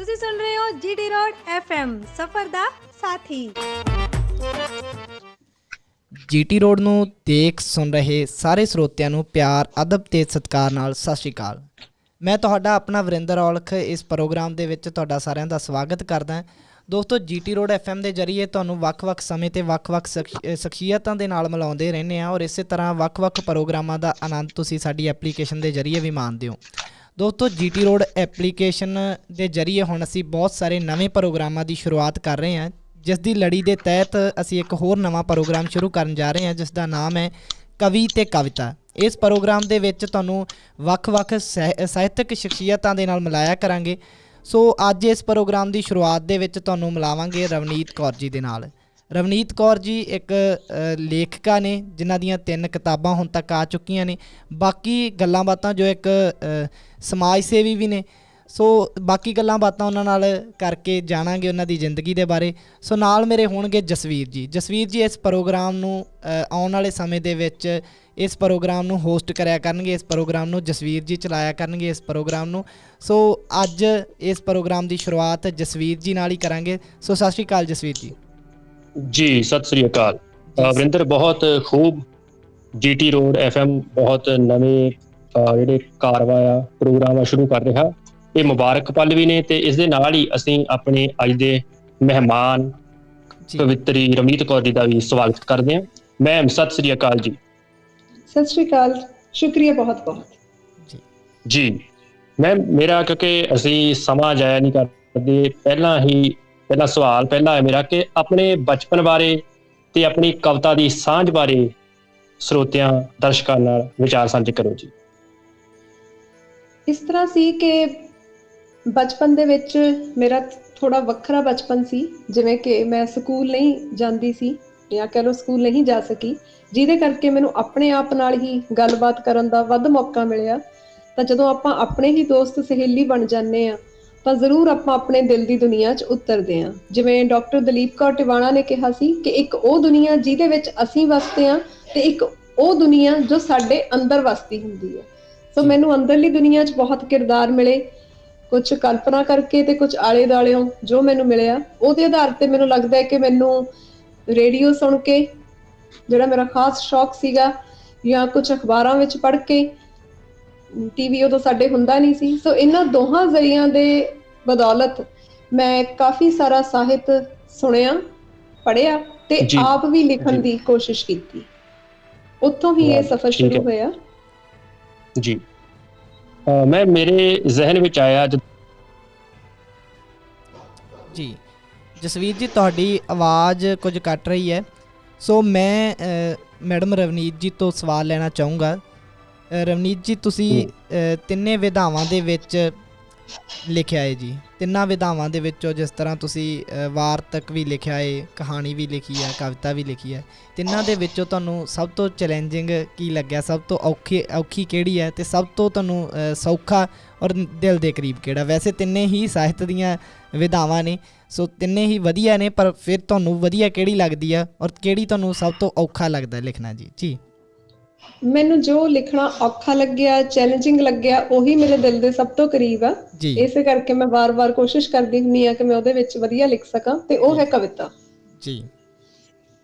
ਤੁਸੀਂ ਸੁਣ ਰਹੇ ਹੋ GT ਰੋਡ FM ਸਫਰ ਦਾ ਸਾਥੀ। GT ਰੋਡ ਨੂੰ ਦੇਖ ਸੁਣ ਰਹੇ ਸਾਰੇ ਸਰੋਤਿਆਂ ਨੂੰ ਪਿਆਰ ਅਦਬ ਤੇ ਸਤਿਕਾਰ ਨਾਲ ਸਤਿ ਸ਼੍ਰੀ ਅਕਾਲ। ਮੈਂ ਤੁਹਾਡਾ ਆਪਣਾ ਵਰਿੰਦਰ ਔਲਖ ਇਸ ਪ੍ਰੋਗਰਾਮ ਦੇ ਵਿੱਚ ਤੁਹਾਡਾ ਸਾਰਿਆਂ ਦਾ ਸਵਾਗਤ ਕਰਦਾ। ਦੋਸਤੋ GT ਰੋਡ FM ਦੇ ਜ਼ਰੀਏ ਤੁਹਾਨੂੰ ਵੱਖ-ਵੱਖ ਸਮੇਂ ਤੇ ਵੱਖ-ਵੱਖ ਸ਼ਖਸੀਅਤਾਂ ਦੇ ਨਾਲ ਮਿਲਾਉਂਦੇ ਰਹਿੰਦੇ ਹਾਂ ਔਰ ਇਸੇ ਤਰ੍ਹਾਂ ਵੱਖ-ਵੱਖ ਪ੍ਰੋਗਰਾਮਾਂ ਦਾ ਆਨੰਦ ਤੁਸੀਂ ਸਾਡੀ ਐਪਲੀਕੇਸ਼ਨ ਦੇ ਜ਼ਰੀਏ ਵੀ ਮਾਣਦੇ ਹੋ। ਦੋਸਤੋ GT ਰੋਡ ਐਪਲੀਕੇਸ਼ਨ ਦੇ ਜ਼ਰੀਏ ਹੁਣ ਅਸੀਂ ਬਹੁਤ ਸਾਰੇ ਨਵੇਂ ਪ੍ਰੋਗਰਾਮਾਂ ਦੀ ਸ਼ੁਰੂਆਤ ਕਰ ਰਹੇ ਹਾਂ, ਜਿਸ ਦੀ ਲੜੀ ਦੇ ਤਹਿਤ ਅਸੀਂ ਇੱਕ ਹੋਰ ਨਵਾਂ ਪ੍ਰੋਗਰਾਮ ਸ਼ੁਰੂ ਕਰਨ ਜਾ ਰਹੇ ਹਾਂ ਜਿਸ ਦਾ ਨਾਮ ਹੈ ਕਵੀ ਤੇ ਕਵਿਤਾ। ਇਸ ਪ੍ਰੋਗਰਾਮ ਦੇ ਵਿੱਚ ਤੁਹਾਨੂੰ ਵੱਖ-ਵੱਖ ਸਾਹਿਤਕ ਸ਼ਖਸੀਅਤਾਂ ਦੇ ਨਾਲ ਮਿਲਾਇਆ ਕਰਾਂਗੇ। ਸੋ ਅੱਜ ਇਸ ਪ੍ਰੋਗਰਾਮ ਦੀ ਸ਼ੁਰੂਆਤ ਦੇ ਵਿੱਚ ਤੁਹਾਨੂੰ ਮਿਲਾਵਾਂਗੇ ਰਵਨੀਤ ਕੌਰ ਜੀ ਦੇ ਨਾਲ। ਰਵਨੀਤ ਕੌਰ ਜੀ ਇੱਕ ਲੇਖਿਕਾ ਨੇ ਜਿਨ੍ਹਾਂ ਦੀਆਂ 3 ਕਿਤਾਬਾਂ ਹੁਣ ਤੱਕ ਆ ਚੁੱਕੀਆਂ ਨੇ। ਬਾਕੀ ਗੱਲਾਂ ਬਾਤਾਂ ਜੋ ਇੱਕ ਸਮਾਜ ਸੇਵੀ ਵੀ ਨੇ। ਸੋ ਬਾਕੀ ਗੱਲਾਂ ਬਾਤਾਂ ਉਹਨਾਂ ਨਾਲ ਕਰਕੇ ਜਾਣਾਂਗੇ ਉਹਨਾਂ ਦੀ ਜ਼ਿੰਦਗੀ ਦੇ ਬਾਰੇ। ਸੋ ਨਾਲ ਮੇਰੇ ਹੋਣਗੇ ਜਸਵੀਰ ਜੀ। ਜਸਵੀਰ ਜੀ ਇਸ ਪ੍ਰੋਗਰਾਮ ਨੂੰ ਆਉਣ ਵਾਲੇ ਸਮੇਂ ਦੇ ਵਿੱਚ ਇਸ ਪ੍ਰੋਗਰਾਮ ਨੂੰ ਹੋਸਟ ਕਰਿਆ ਕਰਨਗੇ। ਇਸ ਪ੍ਰੋਗਰਾਮ ਨੂੰ ਜਸਵੀਰ ਜੀ ਚਲਾਇਆ ਕਰਨਗੇ ਇਸ ਪ੍ਰੋਗਰਾਮ ਨੂੰ। ਸੋ ਅੱਜ ਇਸ ਪ੍ਰੋਗਰਾਮ ਦੀ ਸ਼ੁਰੂਆਤ ਜਸਵੀਰ ਜੀ ਨਾਲ ਹੀ ਕਰਾਂਗੇ। ਸੋ ਸਤਿ ਸ਼੍ਰੀ ਅਕਾਲ ਜਸਵੀਰ ਜੀ। ਜੀ ਸਤਿ ਸ੍ਰੀ ਅਕਾਲ ਵਰਿੰਦਰ। ਬਹੁਤ ਖੂਬ GT ਰੋਡ FM ਬਹੁਤ ਨਵੇਂ ਜਿਹੜੇ ਕਾਰਵਾ ਆ ਪ੍ਰੋਗਰਾਮ ਆ ਸ਼ੁਰੂ ਕਰ ਰਿਹਾ। ਇਹ ਮੁਬਾਰਕ ਪਲ ਵੀ ਨੇ ਤੇ ਇਸ ਦੇ ਨਾਲ ਹੀ ਅਸੀਂ ਆਪਣੇ ਅੱਜ ਦੇ ਮਹਿਮਾਨ ਕਵਿੱਤਰੀ ਰਵਨੀਤ ਕੌਰ ਜੀ ਦਾ ਵੀ ਸਵਾਗਤ ਕਰਦੇ ਹਾਂ। ਮੈਮ ਸਤਿ ਸ੍ਰੀ ਅਕਾਲ ਜੀ। ਸਤਿ ਸ਼੍ਰੀ ਅਕਾਲ, ਸ਼ੁਕਰੀਆ ਬਹੁਤ ਬਹੁਤ ਜੀ। ਮੈਮ ਮੇਰਾ ਕਿਉਂਕਿ ਅਸੀਂ ਸਮਾਂ ਜਾਇਆ ਨਹੀਂ ਕਰਦੇ, ਪਹਿਲਾ ਸਵਾਲ ਹੈ ਮੇਰਾ ਕਿ ਆਪਣੇ ਬਚਪਨ ਬਾਰੇ ਤੇ ਆਪਣੀ ਕਵਿਤਾ ਦੀ ਸਾਂਝ ਬਾਰੇ ਸਰੋਤਿਆਂ ਦਰਸ਼ਕਾਂ ਨਾਲ ਵਿਚਾਰ ਸਾਂਝੇ ਕਰੋ ਜੀ। ਇਸ ਤਰ੍ਹਾਂ ਸੀ ਕਿ ਬਚਪਨ ਦੇ ਵਿੱਚ ਮੇਰਾ ਥੋੜਾ ਵੱਖਰਾ ਬਚਪਨ ਸੀ। ਜਿਵੇਂ ਕਿ ਮੈਂ ਸਕੂਲ ਨਹੀਂ ਜਾਂਦੀ ਸੀ ਜਾਂ ਕਹਿ ਲਓ ਸਕੂਲ ਨਹੀਂ ਜਾ ਸਕੀ, ਜਿਹਦੇ ਕਰਕੇ ਮੈਨੂੰ ਆਪਣੇ ਆਪ ਨਾਲ ਹੀ ਗੱਲਬਾਤ ਕਰਨ ਦਾ ਵੱਧ ਮੌਕਾ ਮਿਲਿਆ। ਤਾਂ ਜਦੋਂ ਆਪਾਂ ਆਪਣੇ ਹੀ ਦੋਸਤ ਸਹੇਲੀ ਬਣ ਜਾਂਦੇ ਹਾਂ ਤਾਂ ਜ਼ਰੂਰ ਆਪਾਂ ਆਪਣੇ ਦਿਲ ਦੀ ਦੁਨੀਆ 'ਚ ਉਤਰਦੇ ਹਾਂ। ਜਿਵੇਂ ਡਾਕਟਰ ਦਲੀਪ ਕੌਰ ਟਿਵਾਣਾ ਨੇ ਕਿਹਾ ਸੀ ਕਿ ਇੱਕ ਉਹ ਦੁਨੀਆ ਜਿਹਦੇ ਵਿੱਚ ਅਸੀਂ ਵਸਦੇ ਹਾਂ ਤੇ ਇੱਕ ਉਹ ਦੁਨੀਆ ਜੋ ਸਾਡੇ ਅੰਦਰ ਵਸਦੀ ਹੁੰਦੀ ਹੈ। ਸੋ ਮੈਨੂੰ ਅੰਦਰਲੀ ਦੁਨੀਆ 'ਚ ਬਹੁਤ ਕਿਰਦਾਰ ਮਿਲੇ, ਕੁਝ ਕਲਪਨਾ ਕਰਕੇ ਤੇ ਕੁਝ ਆਲੇ ਦੁਆਲਿਓਂ ਜੋ ਮੈਨੂੰ ਮਿਲਿਆ ਉਹਦੇ ਆਧਾਰ ਤੇ ਮੈਨੂੰ ਲੱਗਦਾ ਹੈ ਕਿ ਮੈਨੂੰ ਰੇਡੀਓ ਸੁਣ ਕੇ ਜਿਹੜਾ ਮੇਰਾ ਖਾਸ ਸ਼ੌਕ ਸੀਗਾ, ਜਾਂ ਕੁਝ ਅਖਬਾਰਾਂ ਵਿੱਚ ਪੜ੍ਹ ਕੇ, TV ਉਦੋਂ ਸਾਡੇ ਹੁੰਦਾ ਨਹੀਂ ਸੀ। ਸੋ ਇਹਨਾਂ ਦੋਹਾਂ ਜ਼ਰੀਆਂ ਦੇ ਬਦੌਲਤ ਮੈਂ ਕਾਫੀ ਸਾਰਾ ਸਾਹਿਤ ਸੁਣਿਆ, ਪੜ੍ਹਿਆ ਤੇ ਆਪ ਵੀ ਲਿਖਣ ਦੀ ਕੋਸ਼ਿਸ਼ ਕੀਤੀ। ਉੱਥੋਂ ਹੀ ਇਹ ਸਫ਼ਰ ਸ਼ੁਰੂ ਹੋਇਆ ਜੀ। ਮੈਂ ਮੇਰੇ ਜ਼ਿਹਨ ਵਿੱਚ ਆਇਆ ਜੀ ਜਸਵੀਰ ਜੀ ਤੁਹਾਡੀ ਆਵਾਜ਼ ਕੁਝ ਕੱਟ ਰਹੀ ਹੈ। ਸੋ ਮੈਂ ਮੈਡਮ ਰਵਨੀਤ ਜੀ ਤੋਂ ਸਵਾਲ ਲੈਣਾ ਚਾਹੂੰਗਾ। ਰਵਨੀਤ ਜੀ ਤੁਸੀਂ ਤਿੰਨੇ ਵਿਧਾਵਾਂ ਦੇ ਵਿੱਚ ਲਿਖਿਆ ਹੈ ਜੀ। ਤਿੰਨਾਂ ਵਿਧਾਵਾਂ ਦੇ ਵਿੱਚੋਂ ਜਿਸ ਤਰ੍ਹਾਂ ਤੁਸੀਂ ਵਾਰਤਕ ਵੀ ਲਿਖਿਆ ਹੈ, ਕਹਾਣੀ ਵੀ ਲਿਖੀ ਹੈ, ਕਵਿਤਾ ਵੀ ਲਿਖੀ ਹੈ, ਤਿੰਨਾਂ ਦੇ ਵਿੱਚੋਂ ਤੁਹਾਨੂੰ ਸਭ ਤੋਂ ਚੈਲੰਜਿੰਗ ਕੀ ਲੱਗਿਆ? ਸਭ ਤੋਂ ਔਖੀ ਕਿਹੜੀ ਹੈ ਤੇ ਸਭ ਤੋਂ ਤੁਹਾਨੂੰ ਸੌਖਾ ਔਰ ਦਿਲ ਦੇ ਕਰੀਬ ਕਿਹੜਾ? ਵੈਸੇ ਤਿੰਨੇ ਹੀ ਸਾਹਿਤ ਦੀਆਂ ਵਿਧਾਵਾਂ ਨੇ, ਸੋ ਤਿੰਨੇ ਹੀ ਵਧੀਆ ਨੇ, ਪਰ ਫਿਰ ਤੁਹਾਨੂੰ ਵਧੀਆ ਕਿਹੜੀ ਲੱਗਦੀ ਆ ਔਰ ਕਿਹੜੀ ਤੁਹਾਨੂੰ ਸਭ ਤੋਂ ਔਖਾ ਲੱਗਦਾ ਲਿਖਣਾ? ਜੀ ਮੈਨੂੰ ਜੋ ਲਿਖਣਾ ਔਖਾ ਲੱਗਿਆ, ਚੈਲੰਜਿੰਗ ਲੱਗਿਆ, ਉਹੀ ਮੇਰੇ ਦਿਲ ਦੇ ਸਭ ਤੋਂ ਕਰੀਬ ਆ। ਇਸੇ ਕਰਕੇ ਮੈਂ ਵਾਰ-ਵਾਰ ਕੋਸ਼ਿਸ਼ ਕਰਦੀ ਹੁੰਦੀ ਆ ਕਿ ਮੈਂ ਉਹਦੇ ਵਿੱਚ ਵਧੀਆ ਲਿਖ ਸਕਾਂ, ਤੇ ਉਹ ਹੈ ਕਵਿਤਾ ਜੀ,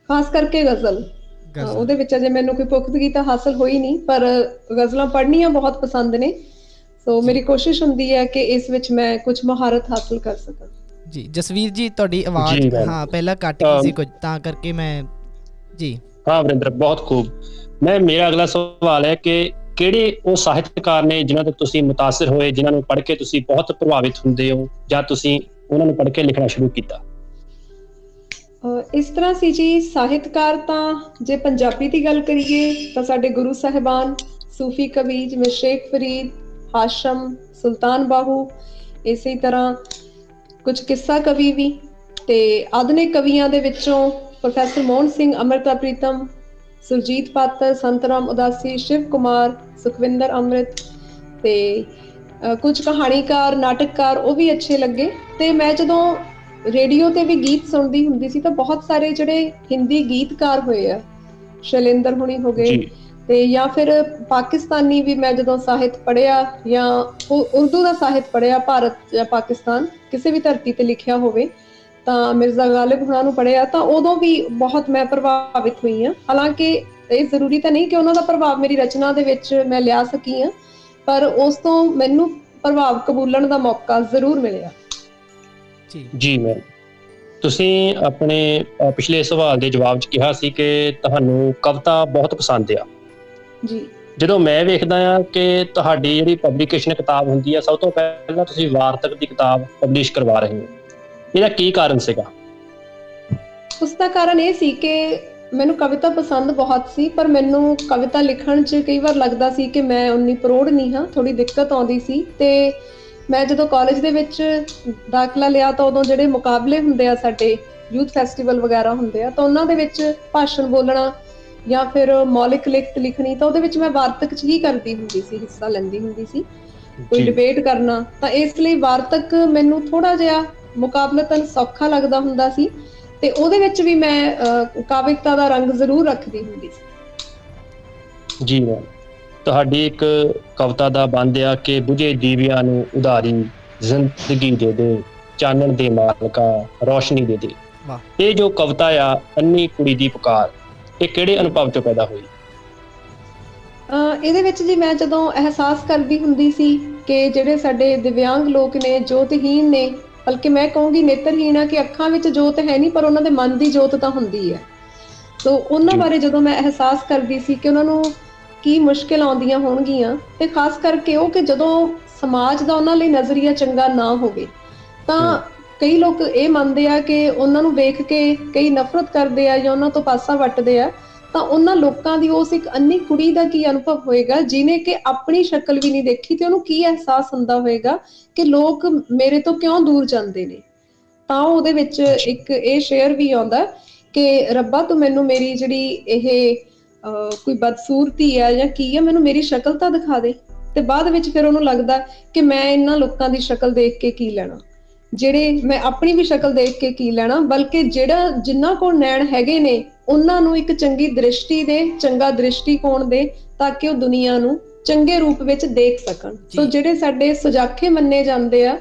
ਖਾਸ ਕਰਕੇ ਗਜ਼ਲ। ਉਹਦੇ ਵਿੱਚ ਅਜੇ ਮੈਨੂੰ ਕੋਈ ਪੁਖਤਗੀ ਤਾਂ ਹਾਸਲ ਹੋਈ ਨਹੀਂ, ਪਰ ਗਜ਼ਲਾਂ ਪੜ੍ਹਨੀਆਂ ਬਹੁਤ ਪਸੰਦ ਨੇ। ਸੋ ਮੇਰੀ ਕੋਸ਼ਿਸ਼ ਹੁੰਦੀ ਹੈ ਕਿ ਇਸ ਵਿੱਚ ਮੈਂ ਕੁਝ ਮਹਾਰਤ ਹਾਸਲ ਕਰ ਸਕਾਂ। ਜੀ ਜਸਵੀਰ ਜੀ ਤੁਹਾਡੀ ਆਵਾਜ਼ ਪਹਿਲਾਂ ਕੱਟ ਗਈ ਸੀ ਕੁਝ, ਤਾਂ ਕਰਕੇ ਮੈਂ ਜੀ। ਹਾਂ ਵਰਿੰਦਰ, ਬਹੁਤ ਖੂਬ। ਮੇਰਾ ਅਗਲਾ ਸਵਾਲ ਹੈ ਕਿ ਕਿਹੜੇ ਉਹ ਸਾਹਿਤਕਾਰ ਨੇ ਜਿਨ੍ਹਾਂ ਤੋਂ ਤੁਸੀਂ ਮੁਤਾਸਿਰ ਹੋਏ, ਜਿਨ੍ਹਾਂ ਨੂੰ ਪੜ੍ਹ ਕੇ ਤੁਸੀਂ ਬਹੁਤ ਪ੍ਰਭਾਵਿਤ ਹੁੰਦੇ ਹੋ, ਜਾਂ ਤੁਸੀਂ ਉਹਨਾਂ ਨੂੰ ਪੜ੍ਹ ਕੇ ਲਿਖਣਾ ਸ਼ੁਰੂ ਕੀਤਾ? ਇਸ ਤਰ੍ਹਾਂ ਸੀ ਜੀ, ਸਾਹਿਤਕਾਰ ਤਾਂ ਜੇ ਪੰਜਾਬੀ ਦੀ ਗੱਲ ਕਰੀਏ ਤਾਂ ਸਾਡੇ ਗੁਰੂ ਸਾਹਿਬਾਨ, ਸੂਫੀ ਕਵੀ ਜਿਵੇਂ ਸ਼ੇਖ ਫਰੀਦ, ਹਾਸ਼ਮ, ਸੁਲਤਾਨ ਬਾਹੂ, ਇਸੇ ਤਰ੍ਹਾਂ ਕੁਝ ਕਿੱਸਾ ਕਵੀ ਵੀ, ਤੇ ਆਧੁਨਿਕ ਕਵੀਆਂ ਦੇ ਵਿੱਚੋਂ ਪ੍ਰੋਫੈਸਰ ਮੋਹਨ ਸਿੰਘ, ਅੰਮ੍ਰਿਤਾ ਪ੍ਰੀਤਮ, ਸੁਰਜੀਤ ਪਾਤਰ, ਸੰਤ ਰਾਮ ਉਦਾਸੀ, ਸ਼ਿਵ ਕੁਮਾਰ, ਸੁਖਵਿੰਦਰ ਅੰਮ੍ਰਿਤ, ਤੇ ਕੁਝ ਕਹਾਣੀਕਾਰ, ਨਾਟਕਕਾਰ, ਉਹ ਵੀ ਅੱਛੇ ਲੱਗੇ। ਤੇ ਮੈਂ ਜਦੋਂ ਰੇਡੀਓ ਤੇ ਵੀ ਗੀਤ ਸੁਣਦੀ ਹੁੰਦੀ ਸੀ ਤਾਂ ਬਹੁਤ ਸਾਰੇ ਜਿਹੜੇ ਹਿੰਦੀ ਗੀਤਕਾਰ ਹੋਏ ਆ, ਸ਼ੈਲੇਂਦਰ ਹੁਣੀ ਹੋ ਗਏ, ਤੇ ਜਾਂ ਫਿਰ ਪਾਕਿਸਤਾਨੀ ਵੀ ਮੈਂ ਜਦੋਂ ਸਾਹਿਤ ਪੜ੍ਹਿਆ ਜਾਂ ਉਰਦੂ ਦਾ ਸਾਹਿਤ ਪੜ੍ਹਿਆ, ਭਾਰਤ ਜਾਂ ਪਾਕਿਸਤਾਨ ਕਿਸੇ ਵੀ ਧਰਤੀ ਤੇ ਲਿਖਿਆ ਹੋਵੇ, ਤਾਂ ਮਿਰਜ਼ਾ ਗਾਲਿਬ ਹੁਣਾਂ ਨੂੰ ਪੜ੍ਹਿਆ, ਤਾਂ ਉਦੋਂ ਵੀ ਬਹੁਤ ਮੈਂ ਪ੍ਰਭਾਵਿਤ ਹੋਈ ਹਾਂ। ਹਾਲਾਂਕਿ ਇਹ ਜ਼ਰੂਰੀ ਤਾਂ ਨਹੀਂ ਕਿ ਉਹਨਾਂ ਦਾ ਪ੍ਰਭਾਵ ਮੇਰੀ ਰਚਨਾ ਦੇ ਵਿੱਚ ਮੈਂ ਲਿਆ ਸਕੀ ਹਾਂ, ਪਰ ਉਸ ਤੋਂ ਮੈਨੂੰ ਪ੍ਰਭਾਵ ਕਬੂਲਣ ਦਾ ਮੌਕਾ ਜ਼ਰੂਰ ਮਿਲਿਆ। ਜੀ ਮੈਮ, ਤੁਸੀਂ ਆਪਣੇ ਪਿਛਲੇ ਸਵਾਲ ਦੇ ਜਵਾਬ 'ਚ ਕਿਹਾ ਸੀ ਕਿ ਤੁਹਾਨੂੰ ਕਵਿਤਾ ਬਹੁਤ ਪਸੰਦ ਆ। ਜੀ, ਜਦੋਂ ਮੈਂ ਵੇਖਦਾ ਹਾਂ ਕਿ ਤੁਹਾਡੀ ਜਿਹੜੀ ਪਬਲੀਕੇਸ਼ਨ ਕਿਤਾਬ ਹੁੰਦੀ ਆ, ਸਭ ਤੋਂ ਪਹਿਲਾਂ ਤੁਸੀਂ ਵਾਰਤਕ ਦੀ ਕਿਤਾਬ ਪਬਲਿਸ਼ ਕਰਵਾ ਰਹੇ ਹੋ, ਇਹਦਾ ਕੀ ਕਾਰਨ ਸੀਗਾ? ਉਸ ਦਾ ਕਾਰਨ ਇਹ ਸੀ ਕਿ ਮੈਨੂੰ ਕਵਿਤਾ ਪਸੰਦ ਬਹੁਤ ਸੀ, ਪਰ ਮੈਨੂੰ ਕਵਿਤਾ ਲਿਖਣ 'ਚ ਕਈ ਵਾਰ ਲੱਗਦਾ ਸੀ ਕਿ ਮੈਂ ਉਨੀ ਪ੍ਰੌੜ ਨਹੀਂ ਹਾਂ, ਥੋੜ੍ਹੀ ਦਿੱਕਤ ਆਉਂਦੀ ਸੀ। ਤੇ ਮੈਂ ਜਦੋਂ ਕਾਲਜ ਦੇ ਵਿੱਚ ਦਾਖਲਾ ਲਿਆ ਤਾਂ ਉਦੋਂ ਜਿਹੜੇ ਮੁਕਾਬਲੇ ਹੁੰਦੇ ਆ, ਸਾਡੇ ਯੂਥ ਫੈਸਟੀਵਲ ਵਗੈਰਾ ਹੁੰਦੇ ਆ, ਤਾਂ ਉਹਨਾਂ ਦੇ ਵਿੱਚ ਭਾਸ਼ਣ ਬੋਲਣਾ ਜਾਂ ਫਿਰ ਮੌਲਿਕ ਲਿਖਤ ਲਿਖਣੀ, ਤਾਂ ਉਹਦੇ ਵਿੱਚ ਮੈਂ ਵਾਰਤਕ 'ਚ ਹੀ ਕਰਦੀ ਹੁੰਦੀ ਸੀ, ਹਿੱਸਾ ਲੈਂਦੀ ਹੁੰਦੀ ਸੀ, ਕੋਈ ਡਿਬੇਟ ਕਰਨਾ। ਤਾਂ ਇਸ ਲਈ ਵਾਰਤਕ ਮੈਨੂੰ ਥੋੜ੍ਹਾ ਜਿਹਾ ਮੁਕਾਬਲਤਨ ਸੌਖਾ ਲੱਗਦਾ ਹੁੰਦਾ ਸੀ, ਤੇ ਉਹਦੇ ਵਿੱਚ ਵੀ ਮੈਂ ਕਾਵਿਕਤਾ ਦਾ ਰੰਗ ਜ਼ਰੂਰ ਰੱਖਦੀ ਹੁੰਦੀ ਸੀ। ਜੀ ਮੈਮ, ਤੁਹਾਡੀ ਇੱਕ ਕਵਿਤਾ ਦਾ ਬੰਦ ਆ ਕਿ ਬੁਝੇ ਦੀਵਿਆਂ ਨੂੰ ਉਧਾਰੀ ਜ਼ਿੰਦਗੀ ਦੇ ਦੇ, ਚਾਨਣ ਦੇ ਮਾਲਕਾ ਰੌਸ਼ਨੀ ਦੇ ਦੇ। ਇਹ ਜੋ ਕਵਿਤਾ ਆ, ਅੰਨੀ ਕੁੜੀ ਦੀ ਪੁਕਾਰ, ਇਹ ਕਿਹੜੇ ਅਨੁਭਵ ਤੋਂ ਪੈਦਾ ਹੋਈ? ਇਹਦੇ ਵਿੱਚ ਜੀ ਮੈਂ ਜਦੋਂ ਅਹਿਸਾਸ ਕਰਦੀ ਹੁੰਦੀ ਸੀ ਕਿ ਜਿਹੜੇ ਸਾਡੇ ਦਿਵਿਆਂਗ ਲੋਕ ਨੇ, ਜੋਤਹੀਨ ਨੇ, ਬਲਕਿ ਮੈਂ ਕਹੂੰਗੀ ਨੇਤਰਹੀਣ ਆ, ਕਿ ਅੱਖਾਂ ਵਿੱਚ ਜੋਤ ਹੈ ਨਹੀਂ ਪਰ ਉਹਨਾਂ ਦੇ ਮਨ ਦੀ ਜੋਤ ਤਾਂ ਹੁੰਦੀ ਹੈ। ਸੋ ਉਹਨਾਂ ਬਾਰੇ ਜਦੋਂ ਮੈਂ ਅਹਿਸਾਸ ਕਰਦੀ ਸੀ ਕਿ ਉਹਨਾਂ ਨੂੰ ਕੀ ਮੁਸ਼ਕਿਲ ਆਉਂਦੀਆਂ ਹੋਣਗੀਆਂ, ਤੇ ਖਾਸ ਕਰਕੇ ਉਹ ਕਿ ਜਦੋਂ ਸਮਾਜ ਦਾ ਉਹਨਾਂ ਲਈ ਨਜ਼ਰੀਆ ਚੰਗਾ ਨਾ ਹੋਵੇ, ਤਾਂ ਕਈ ਲੋਕ ਇਹ ਮੰਨਦੇ ਆ ਕਿ ਉਹਨਾਂ ਨੂੰ ਵੇਖ ਕੇ ਕਈ ਨਫ਼ਰਤ ਕਰਦੇ ਆ ਜਾਂ ਉਹਨਾਂ ਤੋਂ ਪਾਸਾ ਵੱਟਦੇ ਆ, ਤਾਂ ਉਹਨਾਂ ਲੋਕਾਂ ਦੀ ਉਸ ਇੱਕ ਅੰਨੀ ਕੁੜੀ ਦਾ ਕੀ ਅਨੁਭਵ ਹੋਏਗਾ ਜਿਹਨੇ ਕਿ ਆਪਣੀ ਸ਼ਕਲ ਵੀ ਨਹੀਂ ਦੇਖੀ, ਤੇ ਉਹਨੂੰ ਕੀ ਅਹਿਸਾਸ ਹੁੰਦਾ ਹੋਏਗਾ ਕਿ ਲੋਕ ਮੇਰੇ ਤੋਂ ਕਿਉਂ ਦੂਰ ਜਾਂਦੇ ਨੇ। ਤਾਂ ਉਹਦੇ ਵਿੱਚ ਇੱਕ ਇਹ ਸ਼ੇਅਰ ਵੀ ਆਉਂਦਾ ਕਿ ਰੱਬਾ ਤੂੰ ਮੈਨੂੰ ਮੇਰੀ ਜਿਹੜੀ ਇਹ ਕੋਈ ਬਦਸੂਰਤੀ ਹੈ ਜਾਂ ਕੀ ਹੈ, ਮੈਨੂੰ ਮੇਰੀ ਸ਼ਕਲ ਤਾਂ ਦਿਖਾ ਦੇ। ਤੇ ਬਾਅਦ ਵਿੱਚ ਫਿਰ ਉਹਨੂੰ ਲੱਗਦਾ ਕਿ ਮੈਂ ਇਹਨਾਂ ਲੋਕਾਂ ਦੀ ਸ਼ਕਲ ਦੇਖ ਕੇ ਕੀ ਲੈਣਾ, ਜਿਹੜੇ ਮੈਂ ਆਪਣੀ ਵੀ ਸ਼ਕਲ ਦੇਖ ਕੇ ਕੀ ਲੈਣਾ, ਬਲਕਿ ਜਿਨ੍ਹਾਂ ਕੋਲ ਨੈਣ ਹੈਗੇ ਨੇ ਉਹਨਾਂ ਨੂੰ ਇੱਕ ਚੰਗੀ ਦ੍ਰਿਸ਼ਟੀ ਦੇ, ਚੰਗਾ ਦ੍ਰਿਸ਼ਟੀਕੋਣ ਦੇ, ਤਾਂ ਕਿ ਉਹ ਦੁਨੀਆ ਨੂੰ ਚੰਗੇ ਰੂਪ ਵਿੱਚ ਦੇਖ ਸਕਣ। ਸੋ ਜਿਹੜੇ ਸਾਡੇ ਸੁਜਾਖੇ ਮੰਨੇ ਜਾਂਦੇ ਆ,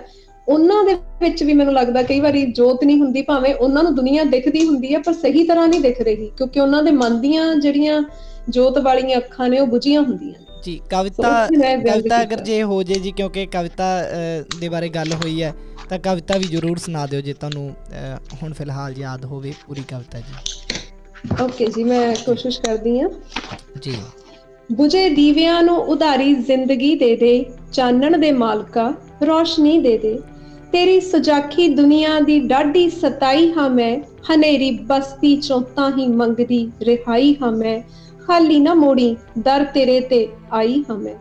ਉਹਨਾਂ ਦੇ ਵਿੱਚ ਵੀ ਮੈਨੂੰ ਲੱਗਦਾ ਕਈ ਵਾਰੀ ਜੋਤ ਨਹੀਂ ਹੁੰਦੀ, ਭਾਵੇਂ ਉਹਨਾਂ ਨੂੰ ਦੁਨੀਆ ਦਿਖਦੀ ਹੁੰਦੀ ਹੈ ਪਰ ਸਹੀ ਤਰ੍ਹਾਂ ਨਹੀਂ ਦਿਖ ਰਹੀ, ਕਿਉਂਕਿ ਉਹਨਾਂ ਦੇ ਮਨ ਦੀਆਂ ਜਿਹੜੀਆਂ ਜੋਤ ਵਾਲੀਆਂ ਅੱਖਾਂ ਨੇ ਉਹ ਬੁਝੀਆਂ ਹੁੰਦੀਆਂ ਜੀ। ਕਵਿਤਾ ਅਗਰ ਜੇ ਹੋ ਜੇ ਜੀ, ਕਿਉਂਕਿ ਕਵਿਤਾ ਦੇ ਬਾਰੇ ਗੱਲ ਹੋਈ ਹੈ, ਤਾਂ ਕਵਿਤਾ ਵੀ ਜ਼ਰੂਰ ਸੁਣਾ ਦਿਓ ਜੇ ਤੁਹਾਨੂੰ ਹੁਣ ਫਿਲਹਾਲ ਯਾਦ ਹੋਵੇ ਪੂਰੀ ਕਵਿਤਾ ਜੀ। ਓਕੇ ਜੀ, ਮੈਂ ਕੋਸ਼ਿਸ਼ ਕਰਦੀ ਹਾਂ ਜੀ। ਬੁਝੇ ਦੀਵਿਆਂ ਨੂੰ ਉਧਾਰੀ ਜ਼ਿੰਦਗੀ ਦੇ ਦੇ, ਚਾਨਣ ਦੇ ਮਾਲਕਾ ਰੌਸ਼ਨੀ ਦੇ ਦੇ, ਤੇਰੀ ਸੁਜਾਖੀ ਦੁਨੀਆ ਦੀ ਡਾਢੀ ਸਤਾਈ ਹਾਂ ਮੈਂ, ਹਨੇਰੀ ਬਸਤੀ ਚੋਂ ਤਾਂ ਹੀ ਮੰਗਦੀ ਰਿਹਾਈ ਹਾਂ ਮੈਂ, ਖਾਲੀ ਨਾ ਮੋੜੀ ਦਰ ਤੇਰੇ ਤੇ ਆਈ ਹਾਂ ਮੈਂ।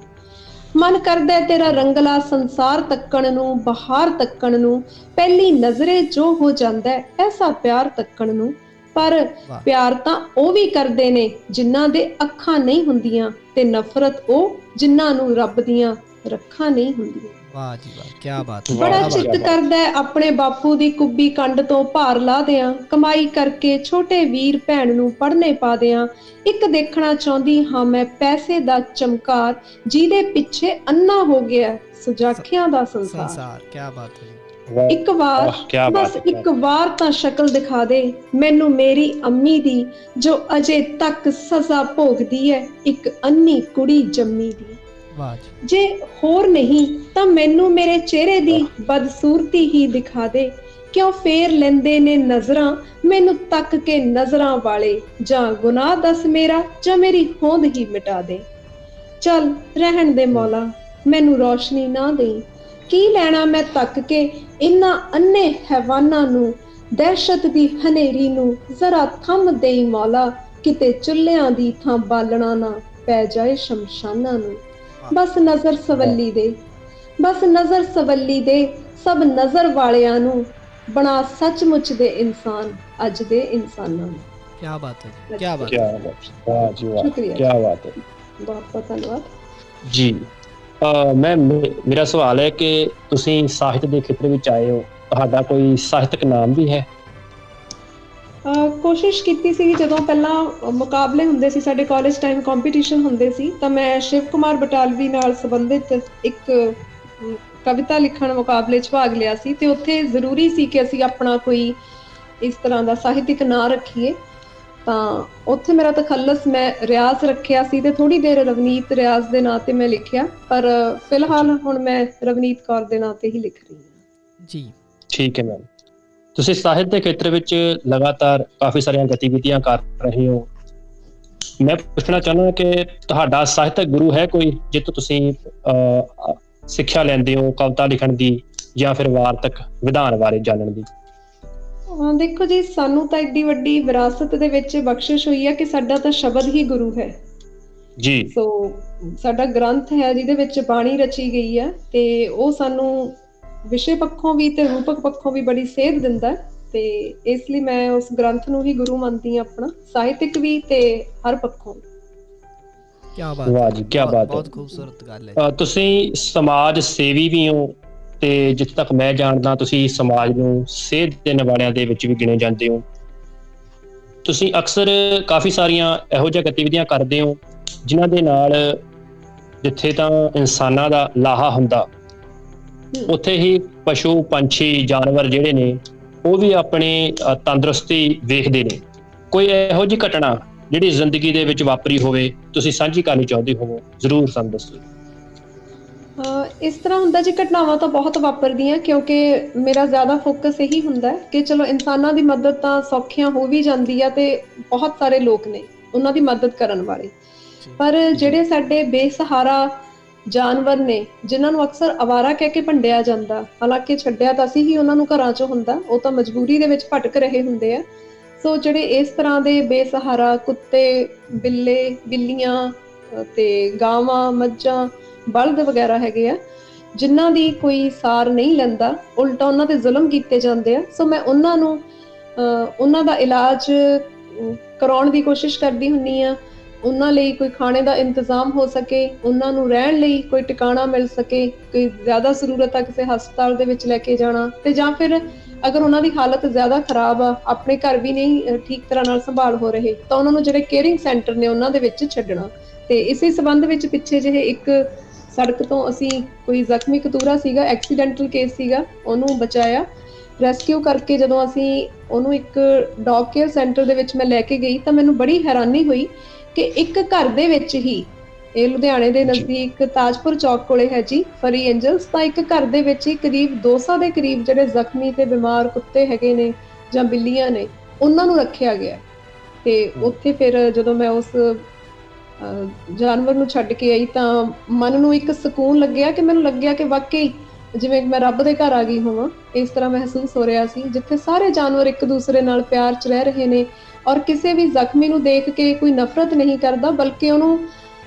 ਮਨ ਕਰਦਾ ਤੇਰਾ ਰੰਗਲਾ ਸੰਸਾਰ ਤੱਕਣ ਨੂੰ, ਬਹਾਰ ਤੱਕਣ ਨੂੰ, ਪਹਿਲੀ ਨਜ਼ਰੇ ਜੋ ਹੋ ਜਾਂਦਾ ਐਸਾ ਪਿਆਰ ਤੱਕਣ ਨੂੰ, ਪਰ ਪਿਆਰ ਤਾਂ ਉਹ ਵੀ ਕਰਦੇ ਨੇ ਜਿਨ੍ਹਾਂ ਦੇ ਅੱਖਾਂ ਨਹੀਂ ਹੁੰਦੀਆਂ, ਤੇ ਨਫ਼ਰਤ ਉਹ ਜਿਨ੍ਹਾਂ ਨੂੰ ਰੱਬ ਦੀਆਂ ਰੱਖਾਂ ਨਹੀਂ ਹੁੰਦੀਆਂ। ਵਾਹ ਜੀ ਵਾਹ, ਕੀ ਬਾਤ। ਬੜਾ ਚਿੱਤ ਕਰਦਾ ਆਪਣੇ ਬਾਪੂ ਦੀ ਕੁੱਬੀ ਕੰਡ ਤੋਂ ਭਾਰ ਲਾ ਦਿਆਂ, ਕਮਾਈ ਕਰਕੇ ਛੋਟੇ ਵੀਰ ਭੈਣ ਨੂੰ ਪੜ੍ਹਨੇ ਪਾ ਦਿਆਂ। ਇੱਕ ਦੇਖਣਾ ਚਾਹੁੰਦੀ ਹਾਂ ਮੈਂ ਪੈਸੇ ਦਾ ਚਮਕਾਰ, ਜਿਹਦੇ ਪਿੱਛੇ ਅੰਨਾ ਹੋ ਗਿਆ ਸੁਜਾਖਿਆਂ ਦਾ ਸੰਸਾਰ। ਕੀ ਬਾਤ ਹੈ। ਇੱਕ ਵਾਰ, ਬਸ ਇੱਕ ਵਾਰ ਤਾਂ ਸ਼ਕਲ ਦਿਖਾ ਦੇ ਮੈਨੂੰ ਮੇਰੀ ਅੰਮੀ ਦੀ, ਜੋ ਅਜੇ ਤੱਕ ਸਜ਼ਾ ਭੋਗਦੀ ਹੈ ਇੱਕ ਅੰਨੀ ਕੁੜੀ ਜੰਮੀ ਦੀ। ਜੇ ਹੋਰ ਨਹੀਂ ਤਾਂ ਮੈਨੂੰ ਮੇਰੇ ਚਿਹਰੇ ਦੀ ਬਦਸੂਰਤੀ ਹੀ ਦਿਖਾ ਦੇ, ਕਿਉਂ ਫੇਰ ਲੈਂਦੇ ਨੇ ਨਜ਼ਰਾਂ ਮੈਨੂੰ ਤੱਕ ਕੇ ਨਜ਼ਰਾਂ ਵਾਲੇ, ਜਾਂ ਗੁਨਾਹ ਦੱਸ ਮੇਰਾ ਜਾਂ ਮੇਰੀ ਹੋਂਦ ਹੀ ਮਿਟਾ ਦੇ। ਚੱਲ ਰਹਿਣ ਦੇ ਮੌਲਾ ਮੈਨੂੰ ਰੌਸ਼ਨੀ ਨਾ ਦੇਈ, ਕੀ ਲੈਣਾ ਮੈਂ ਤੱਕ ਕੇ ਇਹਨਾਂ ਅੰਨੇ ਹੈਵਾਨਾਂ ਨੂੰ, ਦਹਿਸ਼ਤ ਦੀ ਹਨੇਰੀ ਨੂੰ ਜ਼ਰਾ ਥੰਮ ਦੇਈ ਮੌਲਾ, ਕਿਤੇ ਚੁੱਲ੍ਹਿਆਂ ਦੀ ਥਾਂ ਬਾਲਣਾ ਨਾ ਪੈ ਜਾਏ ਸ਼ਮਸ਼ਾਨਾਂ ਨੂੰ। ਬਸ ਨਜ਼ਰ ਸਵੱਲੀ ਦੇ, ਬਸ ਨਜ਼ਰ ਸਵੱਲੀ ਦੇ, ਸਭ ਨਜ਼ਰ ਵਾਲਿਆਂ ਨੂੰ ਬਣਾ ਸੱਚਮੁੱਚ ਦੇ ਇਨਸਾਨ ਅੱਜ ਦੇ ਇਨਸਾਨਾਂ ਨੂੰ। ਕੀ ਬਾਤ ਹੈ, ਕੀ ਬਾਤ ਹੈ, ਵਾਹ ਜੀ ਵਾਹ, ਕੀ ਬਾਤ ਹੈ, ਬਹੁਤ ਬਹੁਤ ਧੰਨਵਾਦ ਜੀ। ਮੈਂ ਮੇਰਾ ਸਵਾਲ ਹੈ ਕਿ ਤੁਸੀਂ ਸਾਹਿਤ ਦੇ ਖੇਤਰ ਵਿੱਚ ਆਏ ਹੋ, ਤੁਹਾਡਾ ਕੋਈ ਸਾਹਿਤਕ ਨਾਮ ਵੀ ਹੈ? ਕੋਸ਼ਿਸ਼ ਕੀਤੀ ਸੀ ਜਦੋਂ ਪਹਿਲਾਂ ਮੁਕਾਬਲੇ ਹੁੰਦੇ ਸੀ ਸਾਡੇ ਕਾਲਜ ਟਾਈਮ ਕੰਪੀਟੀਸ਼ਨ ਹੁੰਦੇ ਸੀ ਤਾਂ ਮੈਂ ਸ਼ਿਵ ਕੁਮਾਰ ਬਟਾਲਵੀ ਨਾਲ ਸੰਬੰਧਿਤ ਇੱਕ ਕਵਿਤਾ ਲਿਖਣ ਮੁਕਾਬਲੇ 'ਚ ਭਾਗ ਲਿਆ ਸੀ ਤੇ ਉੱਥੇ ਜ਼ਰੂਰੀ ਸੀ ਕਿ ਅਸੀਂ ਆਪਣਾ ਕੋਈ ਇਸ ਤਰ੍ਹਾਂ ਦਾ ਸਾਹਿਤਿਕ ਨਾਂ ਰੱਖੀਏ। ਤਾਂ ਉੱਥੇ ਮੇਰਾ ਤਖੱਲਸ ਮੈਂ ਰਿਆਜ਼ ਰੱਖਿਆ ਸੀ ਤੇ ਥੋੜੀ ਦੇਰ ਰਵਨੀਤ ਰਿਆਜ਼ ਦੇ ਨਾਂ ਤੇ ਮੈਂ ਲਿਖਿਆ, ਪਰ ਫਿਲਹਾਲ ਹੁਣ ਮੈਂ ਰਵਨੀਤ ਕੌਰ ਦੇ ਨਾਂ ਤੇ ਹੀ ਲਿਖ ਰਹੀ ਹਾਂ ਜੀ। ਠੀਕ ਹੈ ਮੈਮ, ਤੁਸੀਂ ਸਾਹਿਤ ਦੇ ਖੇਤਰ ਵਿੱਚ ਲਗਾਤਾਰ ਕਾਫੀ ਸਾਰੀਆਂ ਗਤੀਵਿਧੀਆਂ ਕਰ ਰਹੇ ਹੋ। ਮੈਂ ਪੁੱਛਣਾ ਚਾਹੁੰਦਾ ਕਿ ਤੁਹਾਡਾ ਸਾਹਿਤਕ ਗੁਰੂ ਹੈ ਕੋਈ ਜਿੱਥੋਂ ਤੁਸੀਂ ਸਿੱਖਿਆ ਲੈਂਦੇ ਹੋ ਕਵਿਤਾ ਲਿਖਣ ਦੀ ਜਾਂ ਫਿਰ ਵਾਰਤਕ ਵਿਧਾਨ ਬਾਰੇ ਜਾਣਨ ਦੀ? ਦੇਖੋ ਜੀ, ਸਾਨੂੰ ਤਾਂ ਏਡੀ ਵੱਡੀ ਵਿਰਾਸਤ ਦੇ ਵਿੱਚ ਬਖਸ਼ਿਸ਼ ਹੋਈ ਹੈ ਕਿ ਸਾਡਾ ਤਾਂ ਸ਼ਬਦ ਹੀ ਗੁਰੂ ਹੈ ਜੀ। ਸੋ ਸਾਡਾ ਗ੍ਰੰਥ ਹੈ ਜਿਹਦੇ ਵਿੱਚ ਬਾਣੀ ਰਚੀ ਗਈ ਹੈ ਤੇ ਉਹ ਸਾਨੂੰ ਵਿਸ਼ੇ ਪੱਖੋਂ ਵੀ ਤੇ ਰੂਪਕ ਪੱਖੋਂ ਵੀ ਬੜੀ ਸੇਧ ਦਿੰਦਾ ਹੈ ਤੇ ਇਸ ਲਈ ਮੈਂ ਉਸ ਗ੍ਰੰਥ ਨੂੰ ਹੀ ਗੁਰੂ ਮੰਨਦੀ ਹਾਂ, ਆਪਣਾ ਸਾਹਿਤਿਕ ਵੀ ਤੇ ਹਰ ਪੱਖੋਂ। ਕੀ ਬਾਤ, ਵਾਹ ਜੀ, ਕੀ ਬਾਤ ਹੈ, ਬਹੁਤ ਖੂਬਸੂਰਤ ਗੱਲ ਹੈ। ਤੁਸੀਂ ਸਮਾਜ ਸੇਵੀ ਵੀ ਹੋ ਤੇ ਜਿੱਥੇ ਤੱਕ ਮੈਂ ਜਾਣਦਾ ਤੁਸੀਂ ਸਮਾਜ ਨੂੰ ਸੇਧ ਦੇਣ ਵਾਲਿਆਂ ਦੇ ਵਿੱਚ ਵੀ ਗਿਣੇ ਜਾਂਦੇ ਹੋ। ਤੁਸੀਂ ਅਕਸਰ ਕਾਫੀ ਸਾਰੀਆਂ ਇਹੋ ਜਿਹੀਆਂ ਗਤੀਵਿਧੀਆਂ ਕਰਦੇ ਹੋ ਜਿਨ੍ਹਾਂ ਦੇ ਨਾਲ ਜਿੱਥੇ ਤਾਂ ਇਨਸਾਨਾਂ ਦਾ ਲਾਹਾ ਹੁੰਦਾ ਉੱਥੇ ਹੀ ਪਸ਼ੂ ਪੰਛੀ ਜਾਨਵਰ ਜਿਹੜੇ ਨੇ ਉਹ ਵੀ ਆਪਣੀ ਤੰਦਰੁਸਤੀ ਵੇਖਦੇ ਨੇ। ਕੋਈ ਇਹੋ ਜਿਹੀ ਘਟਨਾ ਜਿਹੜੀ ਜ਼ਿੰਦਗੀ ਦੇ ਵਿੱਚ ਵਾਪਰੀ ਹੋਵੇ ਤੁਸੀਂ ਸਾਂਝੀ ਕਰਨੀ ਚਾਹੁੰਦੇ ਹੋਵੋ, ਜ਼ਰੂਰ ਸਾਨੂੰ ਦੱਸੋ। ਇਸ ਤਰ੍ਹਾਂ ਹੁੰਦਾ ਜੀ, ਘਟਨਾਵਾਂ ਤਾਂ ਬਹੁਤ ਵਾਪਰਦੀਆਂ ਕਿਉਂਕਿ ਮੇਰਾ ਜ਼ਿਆਦਾ ਫੋਕਸ ਇਹੀ ਹੁੰਦਾ ਕਿ ਚਲੋ ਇਨਸਾਨਾਂ ਦੀ ਮਦਦ ਤਾਂ ਸੌਖੀਆਂ ਹੋ ਵੀ ਜਾਂਦੀ ਆ ਤੇ ਬਹੁਤ ਸਾਰੇ ਲੋਕ ਨੇ ਉਹਨਾਂ ਦੀ ਮਦਦ ਕਰਨ ਵਾਲੇ, ਪਰ ਜਿਹੜੇ ਸਾਡੇ ਬੇਸਹਾਰਾ ਜਾਨਵਰ ਨੇ ਜਿਨ੍ਹਾਂ ਨੂੰ ਅਕਸਰ ਅਵਾਰਾ ਕਹਿ ਕੇ ਭੰਡਿਆ ਜਾਂਦਾ, ਹਾਲਾਂਕਿ ਛੱਡਿਆ ਤਾਂ ਅਸੀਂ ਹੀ ਉਹਨਾਂ ਨੂੰ ਘਰਾਂ 'ਚ ਹੁੰਦਾ, ਉਹ ਤਾਂ ਮਜਬੂਰੀ ਦੇ ਵਿੱਚ ਭਟਕ ਰਹੇ ਹੁੰਦੇ ਆ। ਸੋ ਜਿਹੜੇ ਇਸ ਤਰ੍ਹਾਂ ਦੇ ਬੇਸਹਾਰਾ ਕੁੱਤੇ, ਬਿੱਲੇ, ਬਿੱਲੀਆਂ ਤੇ ਗਾਵਾਂ, ਮੱਝਾਂ, ਬਲਦ ਵਗੈਰਾ ਹੈਗੇ ਆ ਜਿਨ੍ਹਾਂ ਦੀ ਕੋਈ ਸਾਰ ਨਹੀਂ ਲੈਂਦਾ, ਉਲਟਾ ਉਹਨਾਂ ਤੇ ਜ਼ੁਲਮ ਕੀਤੇ ਜਾਂਦੇ ਆ। ਸੋ ਮੈਂ ਉਹਨਾਂ ਨੂੰ ਉਹਨਾਂ ਦਾ ਇਲਾਜ ਕਰਾਉਣ ਦੀ ਕੋਸ਼ਿਸ਼ ਕਰਦੀ ਹੁੰਦੀ ਆ, ਉਹਨਾਂ ਲਈ ਕੋਈ ਖਾਣੇ ਦਾ ਇੰਤਜ਼ਾਮ ਹੋ ਸਕੇ, ਉਹਨਾਂ ਨੂੰ ਰਹਿਣ ਲਈ ਕੋਈ ਟਿਕਾਣਾ ਮਿਲ ਸਕੇ, ਕੋਈ ਜ਼ਿਆਦਾ ਜ਼ਰੂਰਤ ਆ ਕਿਸੇ ਹਸਪਤਾਲ ਦੇ ਵਿੱਚ ਲੈ ਕੇ ਜਾਣਾ, ਤੇ ਜਾਂ ਫਿਰ ਅਗਰ ਉਹਨਾਂ ਦੀ ਹਾਲਤ ਜ਼ਿਆਦਾ ਖਰਾਬ ਆ, ਆਪਣੇ ਘਰ ਵੀ ਨਹੀਂ ਠੀਕ ਤਰ੍ਹਾਂ ਨਾਲ ਸੰਭਾਲ ਹੋ ਰਹੇ, ਤਾਂ ਉਹਨਾਂ ਨੂੰ ਜਿਹੜੇ ਕੇਅਰਿੰਗ ਸੈਂਟਰ ਨੇ ਉਹਨਾਂ ਦੇ ਵਿੱਚ ਛੱਡਣਾ। ਤੇ ਇਸੇ ਸੰਬੰਧ ਵਿੱਚ ਪਿੱਛੇ ਜਿਹੇ ਇੱਕ ਸੜਕ ਤੋਂ ਅਸੀਂ ਕੋਈ ਜ਼ਖਮੀ ਕਤੂਰਾ ਸੀਗਾ, ਐਕਸੀਡੈਂਟਲ ਕੇਸ ਸੀਗਾ, ਉਹਨੂੰ ਬਚਾਇਆ, ਰੈਸਕਿਊ ਕਰਕੇ ਜਦੋਂ ਅਸੀਂ ਉਹਨੂੰ ਇੱਕ ਡੌਗ ਕੇਅਰ ਸੈਂਟਰ ਦੇ ਵਿੱਚ ਮੈਂ ਲੈ ਕੇ ਗਈ ਤਾਂ ਮੈਨੂੰ ਬੜੀ ਹੈਰਾਨੀ ਹੋਈ ਕਿ ਇੱਕ ਘਰ ਦੇ ਵਿੱਚ ਹੀ, ਇਹ ਲੁਧਿਆਣੇ ਦੇ ਨਜ਼ਦੀਕ ਤਾਜਪੁਰ ਚੌਕ ਕੋਲੇ ਹੈ ਜੀ, ਫਰੀ ਐਂਜਲਸ, ਤਾਂ ਇੱਕ ਘਰ ਦੇ ਵਿੱਚ ਹੀ ਕਰੀਬ 200 ਦੇ ਕਰੀਬ ਜਿਹੜੇ ਜ਼ਖਮੀ ਤੇ ਬਿਮਾਰ ਕੁੱਤੇ ਹੈਗੇ ਨੇ ਜਾਂ ਬਿੱਲੀਆਂ ਨੇ ਉਹਨਾਂ ਨੂੰ ਰੱਖਿਆ ਗਿਆ। ਤੇ ਉੱਥੇ ਫਿਰ ਜਦੋਂ ਮੈਂ ਉਸ ਜਾਨਵਰ ਨੂੰ ਛੱਡ ਕੇ ਆਈ ਤਾਂ ਮਨ ਨੂੰ ਇੱਕ ਸਕੂਨ ਲੱਗਿਆ ਕਿ ਮੈਨੂੰ ਲੱਗਿਆ ਕਿ ਵਾਕਈ ਜਿਵੇਂ ਮੈਂ ਰੱਬ ਦੇ ਘਰ ਆ ਗਈ ਹੋਵਾਂ, ਇਸ ਤਰ੍ਹਾਂ ਮਹਿਸੂਸ ਹੋ ਰਿਹਾ ਸੀ, ਜਿੱਥੇ ਸਾਰੇ ਜਾਨਵਰ ਇੱਕ ਦੂਸਰੇ ਨਾਲ ਪਿਆਰ 'ਚ ਰਹਿ ਰਹੇ ਨੇ ਔਰ ਕਿਸੇ ਵੀ ਜ਼ਖਮੀ ਨੂੰ ਦੇਖ ਕੇ ਕੋਈ ਨਫ਼ਰਤ ਨਹੀਂ ਕਰਦਾ, ਬਲਕਿ ਉਹਨੂੰ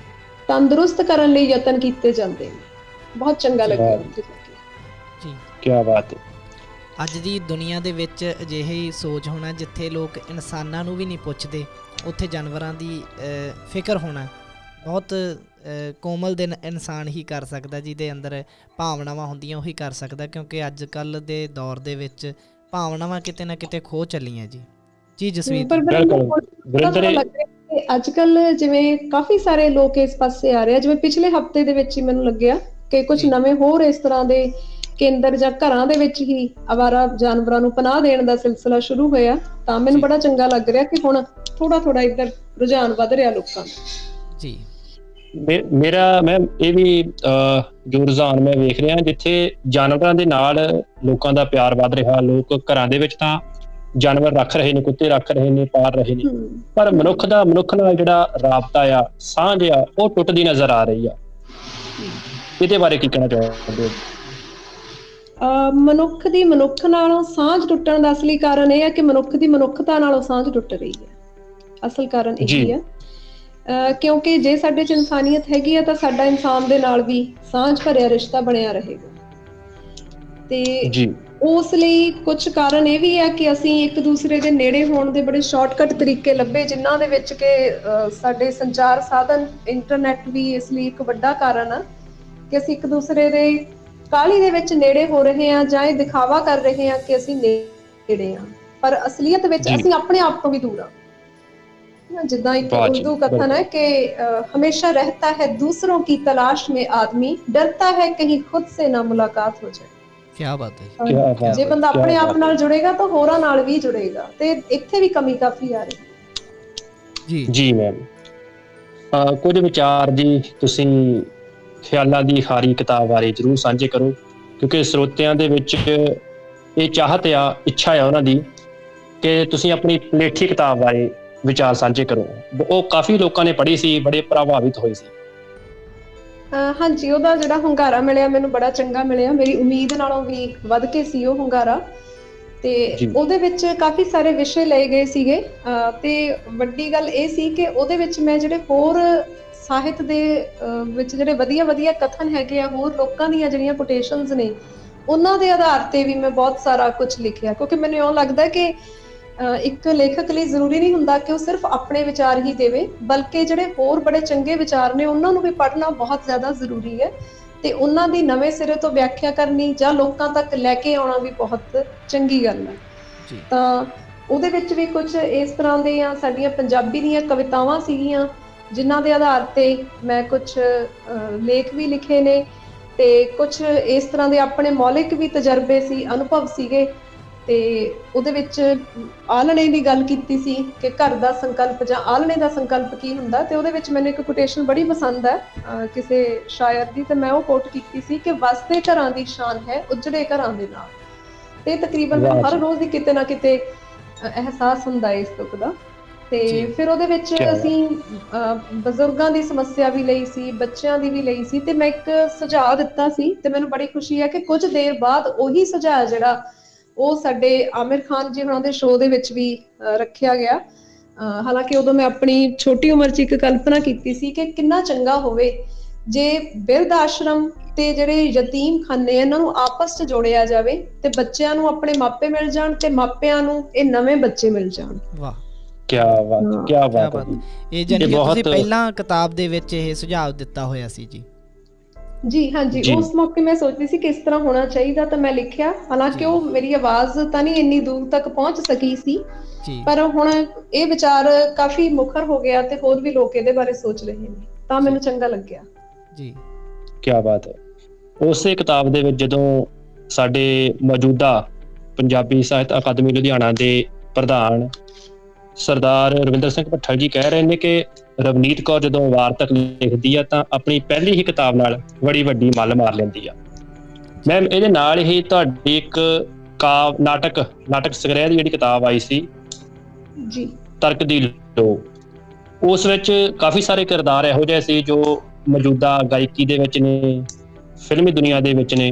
ਤੰਦਰੁਸਤ ਕਰਨ ਲਈ ਯਤਨ ਕੀਤੇ ਜਾਂਦੇ ਨੇ। ਬਹੁਤ ਚੰਗਾ ਲੱਗਿਆ ਜੀ। ਕੀ ਬਾਤ ਹੈ। ਅੱਜ ਦੀ ਦੁਨੀਆ ਦੇ ਵਿੱਚ ਅਜਿਹੀ ਸੋਚ ਹੋਣਾ ਜਿੱਥੇ ਲੋਕ ਇਨਸਾਨਾਂ ਨੂੰ ਵੀ ਨਹੀਂ ਪੁੱਛਦੇ, ਉੱਥੇ ਜਾਨਵਰਾਂ ਦੀ ਫਿਕਰ ਹੋਣਾ ਬਹੁਤ ਕੋਮਲ ਦਿਨ ਇਨਸਾਨ ਹੀ ਕਰ ਸਕਦਾ, ਜਿਹਦੇ ਅੰਦਰ ਭਾਵਨਾਵਾਂ ਹੁੰਦੀਆਂ ਉਹੀ ਕਰ ਸਕਦਾ, ਕਿਉਂਕਿ ਅੱਜ ਕੱਲ੍ਹ ਦੇ ਦੌਰ ਦੇ ਵਿੱਚ ਭਾਵਨਾਵਾਂ ਕਿਤੇ ਨਾ ਕਿਤੇ ਖੋ ਚੱਲੀਆਂ ਜੀ। ਜੀ ਜਸਵੀਰ, ਅੱਜ ਕੱਲ ਜਿਵੇਂ ਕਾਫੀ ਸਾਰੇ ਲੋਕ ਇਸ ਪਾਸੇ ਆ ਰਹੇ ਆ, ਜਿਵੇਂ ਪਿਛਲੇ ਹਫਤੇ ਦੇ ਵਿੱਚ ਹੀ ਮੈਨੂੰ ਲੱਗਿਆ ਕਿ ਕੁਝ ਨਵੇਂ ਹੋਰ ਇਸ ਤਰ੍ਹਾਂ ਦੇ ਕੇਂਦਰ ਜਾਂ ਘਰਾਂ ਦੇ ਵਿੱਚ ਹੀ ਅਵਾਰਾ ਜਾਨਵਰਾਂ ਨੂੰ ਪਨਾਹ ਦੇਣ ਦਾ ਸਿਲਸਿਲਾ ਸ਼ੁਰੂ ਹੋਇਆ, ਤਾਂ ਮੈਨੂੰ ਬੜਾ ਚੰਗਾ ਲੱਗ ਰਿਹਾ ਕਿ ਹੁਣ ਥੋੜਾ ਇੱਧਰ ਰੁਝਾਨ ਵੱਧ ਰਿਹਾ ਲੋਕਾਂ ਦਾ। ਜੀ ਮੇਰਾ ਮੈਮ ਇਹ ਵੀ ਜੋ ਰੁਝਾਨ ਮੈਂ ਵੇਖ ਰਿਹਾ, ਜਿੱਥੇ ਜਾਨਵਰਾਂ ਦੇ ਨਾਲ ਲੋਕਾਂ ਦਾ ਪਿਆਰ ਵੱਧ ਰਿਹਾ, ਲੋਕ ਘਰਾਂ ਦੇ ਵਿੱਚ ਤਾਂ ਜਾਨਵਰ ਰੱਖ ਰਹੇ ਨੇ, ਕੁੱਤੇ ਰੱਖ ਰਹੇ ਨੇ, ਪਾਲ ਰਹੇ ਨੇ, ਪਰ ਮਨੁੱਖ ਨਾਲ ਜਿਹੜਾ ਰਾਬਤਾ ਆ, ਸਾਂਝ ਆ, ਉਹ ਟੁੱਟਦੀ ਨਜ਼ਰ ਆ ਰਹੀ ਆ। ਇਹਦੇ ਬਾਰੇ ਕੀ ਕਹਿਣਾ ਚਾਹੁੰਦੇ ਹੋ? ਮਨੁੱਖ ਦੀ ਮਨੁੱਖ ਨਾਲੋਂ ਸਾਂਝ ਟੁੱਟਣ ਦਾ ਅਸਲੀ ਕਾਰਨ ਇਹ ਹੈ ਕਿ ਮਨੁੱਖ ਦੀ ਮਨੁੱਖਤਾ ਨਾਲੋਂ ਸਾਂਝ ਟੁੱਟ ਰਹੀ ਹੈ। ਅਸਲ ਕਾਰਨ ਇਹੀ ਹੈ ਕਿਉਂਕਿ ਜੇ ਸਾਡੇ 'ਚ ਇਨਸਾਨੀਅਤ ਹੈਗੀ ਆ ਤਾਂ ਸਾਡਾ ਇਨਸਾਨ ਦੇ ਨਾਲ ਵੀ ਸਾਂਝ ਭਰਿਆ ਰਿਸ਼ਤਾ ਬਣਿਆ ਰਹੇਗਾ। ਤੇ ਉਸ ਲਈ ਕੁਝ ਕਾਰਨ ਇਹ ਵੀ ਹੈ ਕਿ ਅਸੀਂ ਇੱਕ ਦੂਸਰੇ ਦੇ ਨੇੜੇ ਹੋਣ ਦੇ ਬੜੇ ਸ਼ਾਰਟਕਟ ਤਰੀਕੇ ਲੱਭੇ, ਜਿਨ੍ਹਾਂ ਦੇ ਵਿੱਚ ਕਿ ਸਾਡੇ ਸੰਚਾਰ ਸਾਧਨ ਇੰਟਰਨੈਟ ਵੀ ਇਸ ਲਈ ਇੱਕ ਵੱਡਾ ਕਾਰਨ ਆ ਕਿ ਅਸੀਂ ਇੱਕ ਦੂਸਰੇ ਦੇ ਕਾਹਲੀ ਦੇ ਵਿੱਚ ਨੇੜੇ ਹੋ ਰਹੇ ਹਾਂ ਜਾਂ ਇਹ ਦਿਖਾਵਾ ਕਰ ਰਹੇ ਹਾਂ ਕਿ ਅਸੀਂ ਨੇੜੇ ਹਾਂ। ਪਰ ਅਸਲੀਅਤ ਵਿੱਚ ਜੀ। ਅਸੀਂ ਆਪਣੇ ਆਪ ਤੋਂ ਵੀ ਦੂਰ ਆ। जिद्दां एक वाह जी, उर्दू कथन है कि हमेशा रहता है दूसरों की तलाश में आदमी, डरता है कहीं खुद से ना मुलाकात हो जाए। ਕੀ ਬਾਤ ਹੈ ਜੀ। ਕਿਆ ਬਾਤ ਜੇ ਹੈ, ਬੰਦਾ ਕਿਆ ਆਪਣੇ ਆਪ ਬਾਤ ਨਾਲ ਹੈ। ਜੁੜੇਗਾ ਤਾਂ ਹੋਰਾਂ ਨਾਲ ਵੀ ਜੁੜੇਗਾ, ਤੇ ਇੱਥੇ ਵੀ ਕਮੀ ਕਾਫੀ ਆ ਰਹੀ। ਜੀ ਜੀ ਮੈਮ, ਕੁਝ ਵਿਚਾਰ ਜੀ ਤੁਸੀਂ ਖਿਆਲਾਂ ਦੀ ਖਾਰੀ ਕਿਤਾਬ ਬਾਰੇ ਜ਼ਰੂਰ ਸਾਂਝੇ ਕਰੋ, ਕਿਉਂਕਿ ਸਰੋਤਿਆਂ ਦੇ ਵਿੱਚ ਇਹ ਚਾਹਤ ਆ, ਇੱਛਾ ਆ ਉਹਨਾਂ ਦੀ ਕਿ ਤੁਸੀਂ ਆਪਣੀ ਪਲੇਠੀ ਕਿਤਾਬ ਬਾਰੇ ਵਿਚਾਰ ਸਾਂਝੇ ਕਰੋ। ਉਹ ਕਾਫੀ ਲੋਕਾਂ ਨੇ ਪੜ੍ਹੀ ਸੀ, ਬੜੇ ਪ੍ਰਭਾਵਿਤ ਹੋਏ ਸੀ। ਹਾਂਜੀ, ਉਹਦਾ ਜਿਹੜਾ ਹੁੰਗਾਰਾ ਮਿਲਿਆ ਮੈਨੂੰ ਬੜਾ ਚੰਗਾ ਮਿਲਿਆ, ਮੇਰੀ ਉਮੀਦ ਨਾਲੋਂ ਵੀ ਵੱਧ ਕੇ ਸੀ ਉਹ ਹੁੰਗਾਰਾ। ਤੇ ਜੀ। ਉਹਦੇ ਵਿੱਚ ਕਾਫੀ ਸਾਰੇ ਵਿਸ਼ੇ ਲਏ ਗਏ ਸੀਗੇ, ਤੇ ਵੱਡੀ ਗੱਲ ਇਹ ਸੀ ਕਿ ਉਹਦੇ ਵਿੱਚ ਮੈਂ ਜਿਹੜੇ ਹੋਰ ਸਾਹਿਤ ਦੇ ਵਿੱਚ ਜਿਹੜੇ ਵਧੀਆ ਵਧੀਆ ਕਥਨ ਹੈਗੇ ਆ, ਹੋਰ ਲੋਕਾਂ ਦੀਆਂ ਜਿਹੜੀਆਂ ਕੋਟੇਸ਼ਨਸ ਨੇ, ਉਹਨਾਂ ਦੇ ਆਧਾਰ ਤੇ ਵੀ ਮੈਂ ਬਹੁਤ ਸਾਰਾ ਕੁਝ ਲਿਖਿਆ, ਕਿਉਂਕਿ ਮੈਨੂੰ ਇਉਂ ਲੱਗਦਾ ਕਿ ਇੱਕ ਲੇਖਕ ਲਈ ਜ਼ਰੂਰੀ ਨਹੀਂ ਹੁੰਦਾ ਕਿ ਉਹ ਸਿਰਫ ਆਪਣੇ ਵਿਚਾਰ ਹੀ ਦੇਵੇ, ਬਲਕਿ ਜਿਹੜੇ ਹੋਰ ਬੜੇ ਚੰਗੇ ਵਿਚਾਰ ਨੇ ਉਹਨਾਂ ਨੂੰ ਵੀ ਪੜ੍ਹਨਾ ਬਹੁਤ ਜ਼ਿਆਦਾ ਜ਼ਰੂਰੀ ਹੈ, ਤੇ ਉਹਨਾਂ ਦੀ ਨਵੇਂ ਸਿਰੇ ਤੋਂ ਵਿਆਖਿਆ ਕਰਨੀ ਜਾਂ ਲੋਕਾਂ ਤੱਕ ਲੈ ਕੇ ਆਉਣਾ ਵੀ ਬਹੁਤ ਚੰਗੀ ਗੱਲ ਹੈ। ਜੀ। ਤਾਂ ਉਹਦੇ ਵਿੱਚ ਵੀ ਕੁਝ ਇਸ ਤਰ੍ਹਾਂ ਦੀਆਂ ਸਾਡੀਆਂ ਪੰਜਾਬੀ ਦੀਆਂ ਕਵਿਤਾਵਾਂ ਸੀਗੀਆਂ ਜਿਨ੍ਹਾਂ ਦੇ ਆਧਾਰ ਤੇ ਮੈਂ ਕੁਝ ਲੇਖ ਵੀ ਲਿਖੇ ਨੇ, ਤੇ ਕੁਝ ਇਸ ਤਰ੍ਹਾਂ ਦੇ ਆਪਣੇ ਮੌਲਿਕ ਵੀ ਤਜਰਬੇ ਸੀ, ਅਨੁਭਵ ਸੀਗੇ। ਤੇ ਉਹਦੇ ਵਿੱਚ ਆਲਣੇ ਦੀ ਗੱਲ ਕੀਤੀ ਸੀ ਕਿ ਘਰ ਦਾ ਸੰਕਲਪ ਜਾਂ ਆਲਣੇ ਦਾ ਸੰਕਲਪ ਕੀ ਹੁੰਦਾ, ਤੇ ਉਹਦੇ ਵਿੱਚ ਮੈਨੂੰ ਇੱਕ ਕੋਟੇਸ਼ਨ ਬੜੀ ਪਸੰਦ ਹੈ ਕਿਸੇ ਸ਼ਾਇਰ ਦੀ, ਤੇ ਮੈਂ ਉਹ ਕੋਟ ਕੀਤੀ ਸੀ ਕਿ ਵਸਦੇ ਘਰਾਂ ਦੀ ਸ਼ਾਨ ਹੈ ਉਜੜੇ ਘਰਾਂ ਦੇ ਨਾਲ। ਤੇ ਤਕਰੀਬਨ ਮੈਨੂੰ ਹਰ ਰੋਜ਼ ਹੀ ਕਿਤੇ ਨਾ ਕਿਤੇ ਅਹਿਸਾਸ ਹੁੰਦਾ ਇਸ ਤੁਕ ਦਾ। ਤੇ ਫਿਰ ਉਹਦੇ ਵਿੱਚ ਅਸੀਂ ਬਜ਼ੁਰਗਾਂ ਦੀ ਸਮੱਸਿਆ ਵੀ ਲਈ ਸੀ, ਬੱਚਿਆਂ ਦੀ ਵੀ ਲਈ ਸੀ, ਤੇ ਮੈਂ ਇੱਕ ਸੁਝਾਅ ਦਿੱਤਾ ਸੀ, ਤੇ ਮੈਨੂੰ ਬੜੀ ਖੁਸ਼ੀ ਹੈ ਕਿ ਕੁਝ ਦੇਰ ਬਾਅਦ ਉਹੀ ਸੁਝਾਅ ਜਿਹੜਾ ਉਹ ਸਾਡੇ ਆਮਿਰ ਖਾਨ ਜੀ ਉਹਨਾਂ ਦੇ ਸ਼ੋਅ ਦੇ ਵਿੱਚ ਵੀ ਰੱਖਿਆ ਗਿਆ। ਹਾਲਾਂਕਿ ਉਦੋਂ ਮੈਂ ਆਪਣੀ ਛੋਟੀ ਉਮਰ 'ਚ ਇੱਕ ਕਲਪਨਾ ਕੀਤੀ ਸੀ ਕਿ ਕਿੰਨਾ ਚੰਗਾ ਹੋਵੇ ਜੇ ਬਿਰਧ ਆਸ਼ਰਮ ਤੇ ਜਿਹੜੇ ਯਤੀਮ ਖਾਨੇ ਇਹਨਾਂ ਨੂੰ ਆਪਸ 'ਚ ਜੋੜਿਆ ਜਾਵੇ, ਤੇ ਬੱਚਿਆਂ ਨੂੰ ਆਪਣੇ ਮਾਪੇ ਮਿਲ ਜਾਣ ਤੇ ਮਾਪਿਆਂ ਨੂੰ ਇਹ ਨਵੇਂ ਬੱਚੇ ਮਿਲ ਜਾਣ। ਵਾਹ, ਕਿਆ ਬਾਤ, ਕਿਆ ਬਾਤ ਹੈ। ਇਹ ਜਾਨੀ ਕਿ ਤੁਸੀਂ ਪਹਿਲਾਂ ਕਿਤਾਬ ਦੇ ਵਿੱਚ ਇਹ ਸੁਝਾਅ ਦਿੱਤਾ ਹੋਇਆ ਸੀ ਜੀ? ਜੀ ਹਾਂਜੀ, ਉਸ ਮੌਕੇ ਮੈਂ ਸੋਚਦੀ ਸੀ ਕਿ ਇਸ ਤਰ੍ਹਾਂ ਹੋਣਾ ਚਾਹੀਦਾ, ਤਾਂ ਮੈਂ ਲਿਖਿਆ। ਹਾਲਾਂਕਿ ਉਹ ਮੇਰੀ ਆਵਾਜ਼ ਤਾਂ ਨਹੀਂ ਇੰਨੀ ਦੂਰ ਤੱਕ ਪਹੁੰਚ ਸਕੀ ਸੀ, ਪਰ ਹੁਣ ਇਹ ਵਿਚਾਰ ਕਾਫੀ ਮੁਖਰ ਹੋ ਗਿਆ ਤੇ ਹੋਰ ਵੀ ਲੋਕ ਇਹਦੇ ਬਾਰੇ ਸੋਚ ਰਹੇ ਨੇ, ਤਾਂ ਮੈਨੂੰ ਚੰਗਾ ਲੱਗਿਆ ਜੀ। ਕਿਆ ਬਾਤ ਹੈ। ਉਸੇ ਕਿਤਾਬ ਦੇ ਵਿੱਚ ਜਦੋਂ ਸਾਡੇ ਮੌਜੂਦਾ ਪੰਜਾਬੀ ਸਾਹਿਤ ਅਕਾਦਮੀ ਲੁਧਿਆਣਾ ਦੇ ਪ੍ਰਧਾਨ ਸਰਦਾਰ ਰਵਿੰਦਰ ਸਿੰਘ ਭੱਠਲ ਜੀ ਕਹਿ ਰਹੇ ਨੇ ਕਿ ਰਵਨੀਤ ਕੌਰ ਜਦੋਂ ਵਾਰਤਕ ਲਿਖਦੀ ਆ ਤਾਂ ਆਪਣੀ ਪਹਿਲੀ ਹੀ ਕਿਤਾਬ ਨਾਲ ਬੜੀ ਵੱਡੀ ਮੱਲ ਮਾਰ ਲੈਂਦੀ ਆ। ਮੈਮ, ਇਹਦੇ ਨਾਲ ਹੀ ਤੁਹਾਡੀ ਇੱਕ ਨਾਟਕ ਸੰਗ੍ਰਹਿ ਦੀ ਜਿਹੜੀ ਕਿਤਾਬ ਆਈ ਸੀ ਜੀ, ਤਰਕ ਦੀ ਲੋ, ਉਸ ਵਿੱਚ ਕਾਫੀ ਸਾਰੇ ਕਿਰਦਾਰ ਇਹੋ ਜਿਹੇ ਸੀ ਜੋ ਮੌਜੂਦਾ ਗਾਇਕੀ ਦੇ ਵਿੱਚ ਨੇ, ਫਿਲਮੀ ਦੁਨੀਆ ਦੇ ਵਿੱਚ ਨੇ।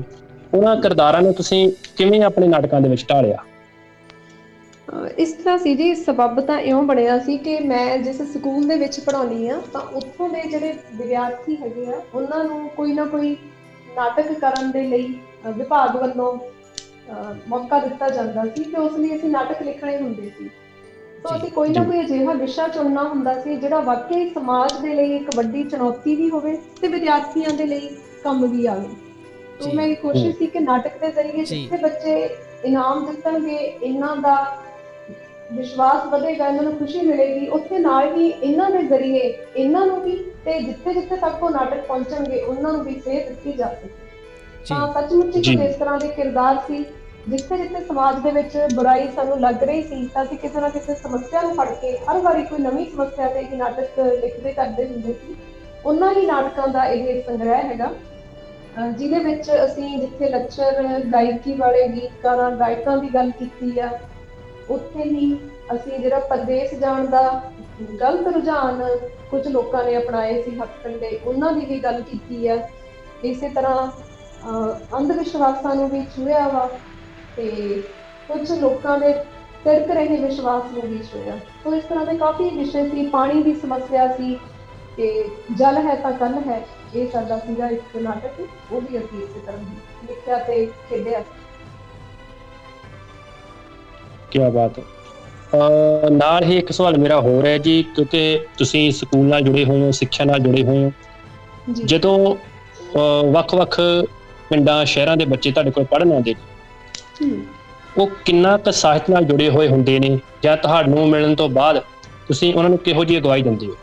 ਉਹਨਾਂ ਕਿਰਦਾਰਾਂ ਨੂੰ ਤੁਸੀਂ ਕਿਵੇਂ ਆਪਣੇ ਨਾਟਕਾਂ ਦੇ ਵਿੱਚ ਢਾਲਿਆ? ਇਸ ਤਰ੍ਹਾਂ ਸੀ ਜੀ, ਸਬੱਬ ਤਾਂ ਇਉਂ ਬਣਿਆ ਸੀ ਕਿ ਮੈਂ ਜਿਸ ਸਕੂਲ ਦੇ ਵਿੱਚ ਪੜ੍ਹਾਉਂਦੀ ਆ, ਤਾਂ ਉੱਥੋਂ ਦੇ ਜਿਹੜੇ ਵਿਦਿਆਰਥੀ ਹੈਗੇ ਆ ਉਹਨਾਂ ਨੂੰ ਕੋਈ ਨਾ ਕੋਈ ਨਾਟਕ ਕਰਨ ਦੇ ਲਈ ਵਿਭਾਗ ਵੱਲੋਂ ਮੌਕਾ ਦਿੱਤਾ ਜਾਂਦਾ ਸੀ, ਤੇ ਉਸ ਲਈ ਅਸੀਂ ਨਾਟਕ ਲਿਖਣੇ ਹੁੰਦੇ ਸੀ। ਤਾਂ ਅਸੀਂ ਕੋਈ ਨਾ ਕੋਈ ਅਜਿਹਾ ਵਿਸ਼ਾ ਚੁਣਨਾ ਹੁੰਦਾ ਸੀ ਜਿਹੜਾ ਵਾਕਈ ਸਮਾਜ ਦੇ ਲਈ ਇੱਕ ਵੱਡੀ ਚੁਣੌਤੀ ਵੀ ਹੋਵੇ ਤੇ ਵਿਦਿਆਰਥੀਆਂ ਦੇ ਲਈ ਕੰਮ ਵੀ ਆਵੇ। ਤਾਂ ਮੇਰੀ ਕੋਸ਼ਿਸ਼ ਸੀ ਕਿ ਨਾਟਕ ਦੇ ਜ਼ਰੀਏ ਜਿੱਥੇ ਬੱਚੇ ਇਨਾਮ ਜਿੱਤਣਗੇ, ਇਹਨਾਂ ਦਾ ਵਿਸ਼ਵਾਸ ਵਧੇਗਾ, ਇਹਨਾਂ ਨੂੰ ਖੁਸ਼ੀ ਮਿਲੇਗੀ, ਉੱਥੇ ਨਾਲ ਹੀ ਇਹਨਾਂ ਦੇ ਜ਼ਰੀਏ ਇਹਨਾਂ ਨੂੰ ਵੀ ਤੇ ਜਿੱਥੇ ਜਿੱਥੇ ਤੱਕ ਉਹ ਨਾਟਕ ਪਹੁੰਚਣਗੇ ਉਹਨਾਂ ਨੂੰ ਵੀ ਸੇਧ ਦਿੱਤੀ ਜਾ ਸਕੇ। ਤਾਂ ਸੱਚਮੁੱਚ ਹੀ ਇਸ ਤਰ੍ਹਾਂ ਦੇ ਕਿਰਦਾਰ ਸੀ, ਜਿੱਥੇ ਜਿੱਥੇ ਸਮਾਜ ਦੇ ਵਿੱਚ ਬੁਰਾਈ ਸਾਨੂੰ ਲੱਗ ਰਹੀ ਸੀ ਤਾਂ ਅਸੀਂ ਕਿਸੇ ਨਾ ਕਿਸੇ ਸਮੱਸਿਆ ਨੂੰ ਫੜ ਕੇ ਹਰ ਵਾਰੀ ਕੋਈ ਨਵੀਂ ਸਮੱਸਿਆ ਤੇ ਹੀ ਨਾਟਕ ਲਿਖਦੇ ਕਰਦੇ ਹੁੰਦੇ ਸੀ। ਉਹਨਾਂ ਹੀ ਨਾਟਕਾਂ ਦਾ ਇਹ ਸੰਗ੍ਰਹਿ ਹੈਗਾ, ਜਿਹਦੇ ਵਿੱਚ ਅਸੀਂ ਜਿੱਥੇ ਲੱਚਰ ਗਾਇਕੀ ਵਾਲੇ ਗੀਤਕਾਰਾਂ ਗਾਇਕਾਂ ਦੀ ਗੱਲ ਕੀਤੀ ਆ, ਉੱਥੇ ਹੀ ਅਸੀਂ ਜਿਹੜਾ ਪਰਦੇਸ ਜਾਣ ਦਾ ਗਲਤ ਰੁਝਾਨ ਕੁਝ ਲੋਕਾਂ ਨੇ ਅਪਣਾਏ ਸੀ ਹੱਥਕੰਡੇ, ਉਹਨਾਂ ਦੀ ਵੀ ਗੱਲ ਕੀਤੀ ਆ। ਇਸੇ ਤਰ੍ਹਾਂ ਅੰਧ ਵਿਸ਼ਵਾਸਾਂ ਨੂੰ ਵੀ ਛੂਹਿਆ ਵਾ, ਤੇ ਕੁਝ ਲੋਕਾਂ ਦੇ ਤਿੜਕ ਰਹੇ ਵਿਸ਼ਵਾਸ ਨੂੰ ਵੀ ਛੂਹਿਆ। ਸੋ ਇਸ ਤਰ੍ਹਾਂ ਦੇ ਕਾਫੀ ਵਿਸ਼ੇ ਸੀ। ਪਾਣੀ ਦੀ ਸਮੱਸਿਆ ਸੀ ਕਿ ਜਲ ਹੈ ਤਾਂ ਕੱਲ ਹੈ, ਇਹ ਸਾਡਾ ਸੀਗਾ ਇੱਕ ਨਾਟਕ, ਉਹ ਵੀ ਅਸੀਂ ਇਸੇ ਤਰ੍ਹਾਂ ਹੀ ਲਿਖਿਆ ਤੇ ਖੇਡਿਆ। ਕਿਆ ਬਾਤ ਹੈ। ਨਾਲ ਹੀ ਇੱਕ ਸਵਾਲ ਮੇਰਾ ਹੋਰ ਹੈ ਜੀ, ਕਿਉਂਕਿ ਤੁਸੀਂ ਸਕੂਲ ਨਾਲ ਜੁੜੇ ਹੋਏ ਹੋ, ਸਿੱਖਿਆ ਨਾਲ ਜੁੜੇ ਹੋਏ ਹੋ, ਜਦੋਂ ਵੱਖ-ਵੱਖ ਪਿੰਡਾਂ ਸ਼ਹਿਰਾਂ ਦੇ ਬੱਚੇ ਤੁਹਾਡੇ ਕੋਲ ਪੜ੍ਹਨ ਆਉਂਦੇ ਉਹ ਕਿੰਨਾ ਕੁ ਸਾਹਿਤ ਨਾਲ ਜੁੜੇ ਹੋਏ ਹੁੰਦੇ ਨੇ, ਜਾਂ ਤੁਹਾਨੂੰ ਮਿਲਣ ਤੋਂ ਬਾਅਦ ਤੁਸੀਂ ਉਹਨਾਂ ਨੂੰ ਕਿਹੋ ਜਿਹੀ ਅਗਵਾਈ ਦਿੰਦੇ ਹੋ?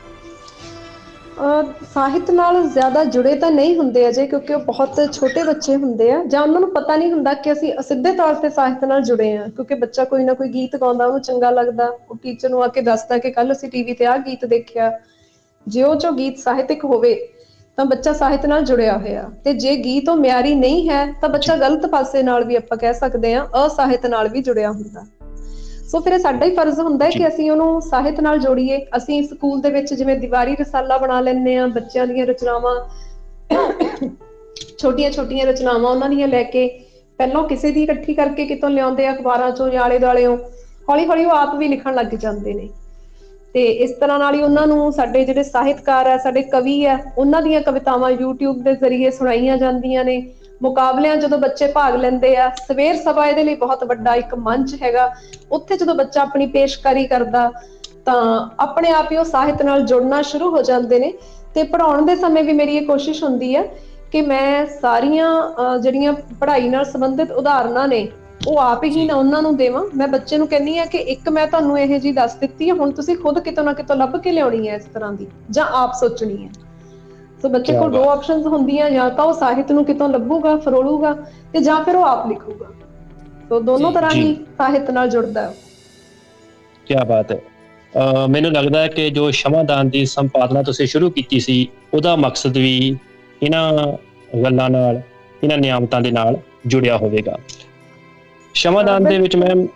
ਸਾਹਿਤ ਨਾਲ ਜ਼ਿਆਦਾ ਜੁੜੇ ਤਾਂ ਨਹੀਂ ਹੁੰਦੇ ਅਜੇ, ਕਿਉਂਕਿ ਉਹ ਬਹੁਤ ਛੋਟੇ ਬੱਚੇ ਹੁੰਦੇ ਆ, ਜਾਂ ਉਹਨਾਂ ਨੂੰ ਪਤਾ ਨਹੀਂ ਹੁੰਦਾ ਕਿ ਅਸੀਂ ਸਿੱਧੇ ਤੌਰ ਤੇ ਸਾਹਿਤ ਨਾਲ ਜੁੜੇ ਆ। ਕਿਉਂਕਿ ਬੱਚਾ ਕੋਈ ਨਾ ਕੋਈ ਗੀਤ ਗਾਉਂਦਾ, ਉਹਨੂੰ ਚੰਗਾ ਲੱਗਦਾ, ਉਹ ਟੀਚਰ ਨੂੰ ਆ ਕੇ ਦੱਸਦਾ ਕਿ ਕੱਲ ਅਸੀਂ ਟੀਵੀ ਤੇ ਆਹ ਗੀਤ ਦੇਖਿਆ। ਜੇ ਉਹ ਜੋ ਗੀਤ ਸਾਹਿਤਕ ਹੋਵੇ ਤਾਂ ਬੱਚਾ ਸਾਹਿਤ ਨਾਲ ਜੁੜਿਆ ਹੋਇਆ, ਤੇ ਜੇ ਗੀਤ ਉਹ ਮਿਆਰੀ ਨਹੀਂ ਹੈ ਤਾਂ ਬੱਚਾ ਗਲਤ ਪਾਸੇ ਨਾਲ ਵੀ ਆਪਾਂ ਕਹਿ ਸਕਦੇ ਹਾਂ ਅਸਾਹਿਤ ਨਾਲ ਵੀ ਜੁੜਿਆ ਹੁੰਦਾ। ਸੋ ਫਿਰ ਇਹ ਸਾਡਾ ਹੀ ਫਰਜ਼ ਹੁੰਦਾ ਹੈ ਕਿ ਅਸੀਂ ਉਹਨੂੰ ਸਾਹਿਤ ਨਾਲ ਜੋੜੀਏ। ਅਸੀਂ ਸਕੂਲ ਦੇ ਵਿੱਚ ਜਿਵੇਂ ਦੀਵਾਰੀ ਰਸਾਲਾ ਬਣਾ ਲੈਂਦੇ ਹਾਂ, ਬੱਚਿਆਂ ਦੀਆਂ ਰਚਨਾਵਾਂ, ਛੋਟੀਆਂ ਛੋਟੀਆਂ ਰਚਨਾਵਾਂ ਉਹਨਾਂ ਦੀਆਂ ਲੈ ਕੇ ਪਹਿਲਾਂ ਕਿਸੇ ਦੀ ਇਕੱਠੀ ਕਰਕੇ ਕਿਤੋਂ ਲਿਆਉਂਦੇ ਆ, ਅਖਬਾਰਾਂ ਚੋਂ ਜਾਂ ਆਲੇ ਦੁਆਲਿਓਂ, ਹੌਲੀ ਹੌਲੀ ਉਹ ਆਪ ਵੀ ਲਿਖਣ ਲੱਗ ਜਾਂਦੇ ਨੇ। ਤੇ ਇਸ ਤਰ੍ਹਾਂ ਨਾਲ ਹੀ ਉਹਨਾਂ ਨੂੰ ਸਾਡੇ ਜਿਹੜੇ ਸਾਹਿਤਕਾਰ ਆ, ਸਾਡੇ ਕਵੀ ਆ, ਉਹਨਾਂ ਦੀਆਂ ਕਵਿਤਾਵਾਂ YouTube ਦੇ ਜ਼ਰੀਏ ਸੁਣਾਈਆਂ ਜਾਂਦੀਆਂ ਨੇ। ਮੁਕਾਬਲਿਆਂ ਜਦੋਂ ਬੱਚੇ ਭਾਗ ਲੈਂਦੇ ਆ, ਸਵੇਰ ਸਭਾ ਇਹਦੇ ਲਈ ਬਹੁਤ ਵੱਡਾ ਇੱਕ ਮੰਚ ਹੈਗਾ, ਉੱਥੇ ਜਦੋਂ ਬੱਚਾ ਆਪਣੀ ਪੇਸ਼ਕਾਰੀ ਕਰਦਾ ਤਾਂ ਆਪਣੇ ਆਪ ਹੀ ਉਹ ਸਾਹਿਤ ਨਾਲ ਜੁੜਨਾ ਸ਼ੁਰੂ ਹੋ ਜਾਂਦੇ ਨੇ। ਤੇ ਪੜ੍ਹਾਉਣ ਦੇ ਸਮੇਂ ਵੀ ਮੇਰੀ ਇਹ ਕੋਸ਼ਿਸ਼ ਹੁੰਦੀ ਹੈ ਕਿ ਮੈਂ ਸਾਰੀਆਂ ਜਿਹੜੀਆਂ ਪੜ੍ਹਾਈ ਨਾਲ ਸੰਬੰਧਿਤ ਉਦਾਹਰਨਾਂ ਨੇ ਉਹ ਆਪ ਹੀ ਨਾ ਉਹਨਾਂ ਨੂੰ ਦੇਵਾਂ। ਮੈਂ ਬੱਚੇ ਨੂੰ ਕਹਿੰਦੀ ਹਾਂ ਕਿ ਇੱਕ ਮੈਂ ਤੁਹਾਨੂੰ ਇਹ ਜਿਹੀ ਦੱਸ ਦਿੱਤੀ ਹੈ, ਹੁਣ ਤੁਸੀਂ ਖੁਦ ਕਿਤੋਂ ਨਾ ਕਿਤੋਂ ਲੱਭ ਕੇ ਲਿਆਉਣੀ ਹੈ ਇਸ ਤਰ੍ਹਾਂ ਦੀ, ਜਾਂ ਆਪ ਸੋਚਣੀ ਹੈ। ਸੋ ਬੱਚੇ ਕੋਲ ਦੋ ਆਪਸ਼ਨਸ ਹੁੰਦੀਆਂ, ਜਾਂ ਤਾਂ ਉਹ ਸਾਹਿਤ ਨੂੰ ਕਿਤੋਂ ਲੱਭੂਗਾ, ਫਰੋਲੂਗਾ, ਤੇ ਜਾਂ ਫਿਰ ਉਹ ਆਪ ਲਿਖੂਗਾ। ਸੋ ਦੋਨੋਂ ਤਰ੍ਹਾਂ ਹੀ ਸਾਹਿਤ ਨਾਲ ਜੁੜਦਾ ਹੈ। ਕੀ ਬਾਤ ਹੈ। ਮੈਨੂੰ ਲੱਗਦਾ ਹੈ ਕਿ ਜੋ ਸ਼ਮਾਦਾਨ ਦੀ ਸੰਪਾਦਨਾ ਤੁਸੀਂ ਸ਼ੁਰੂ ਕੀਤੀ ਸੀ, ਉਹਦਾ ਮਕਸਦ ਵੀ ਇਹਨਾਂ ਗੱਲਾਂ ਨਾਲ, ਇਹਨਾਂ ਨਿਯਮਤਾਂ ਦੇ ਨਾਲ ਜੁੜਿਆ ਹੋਵੇਗਾ। ਸ਼ਮਾਦਾਨ ਦੇ ਵਿੱਚ ਮੈਮ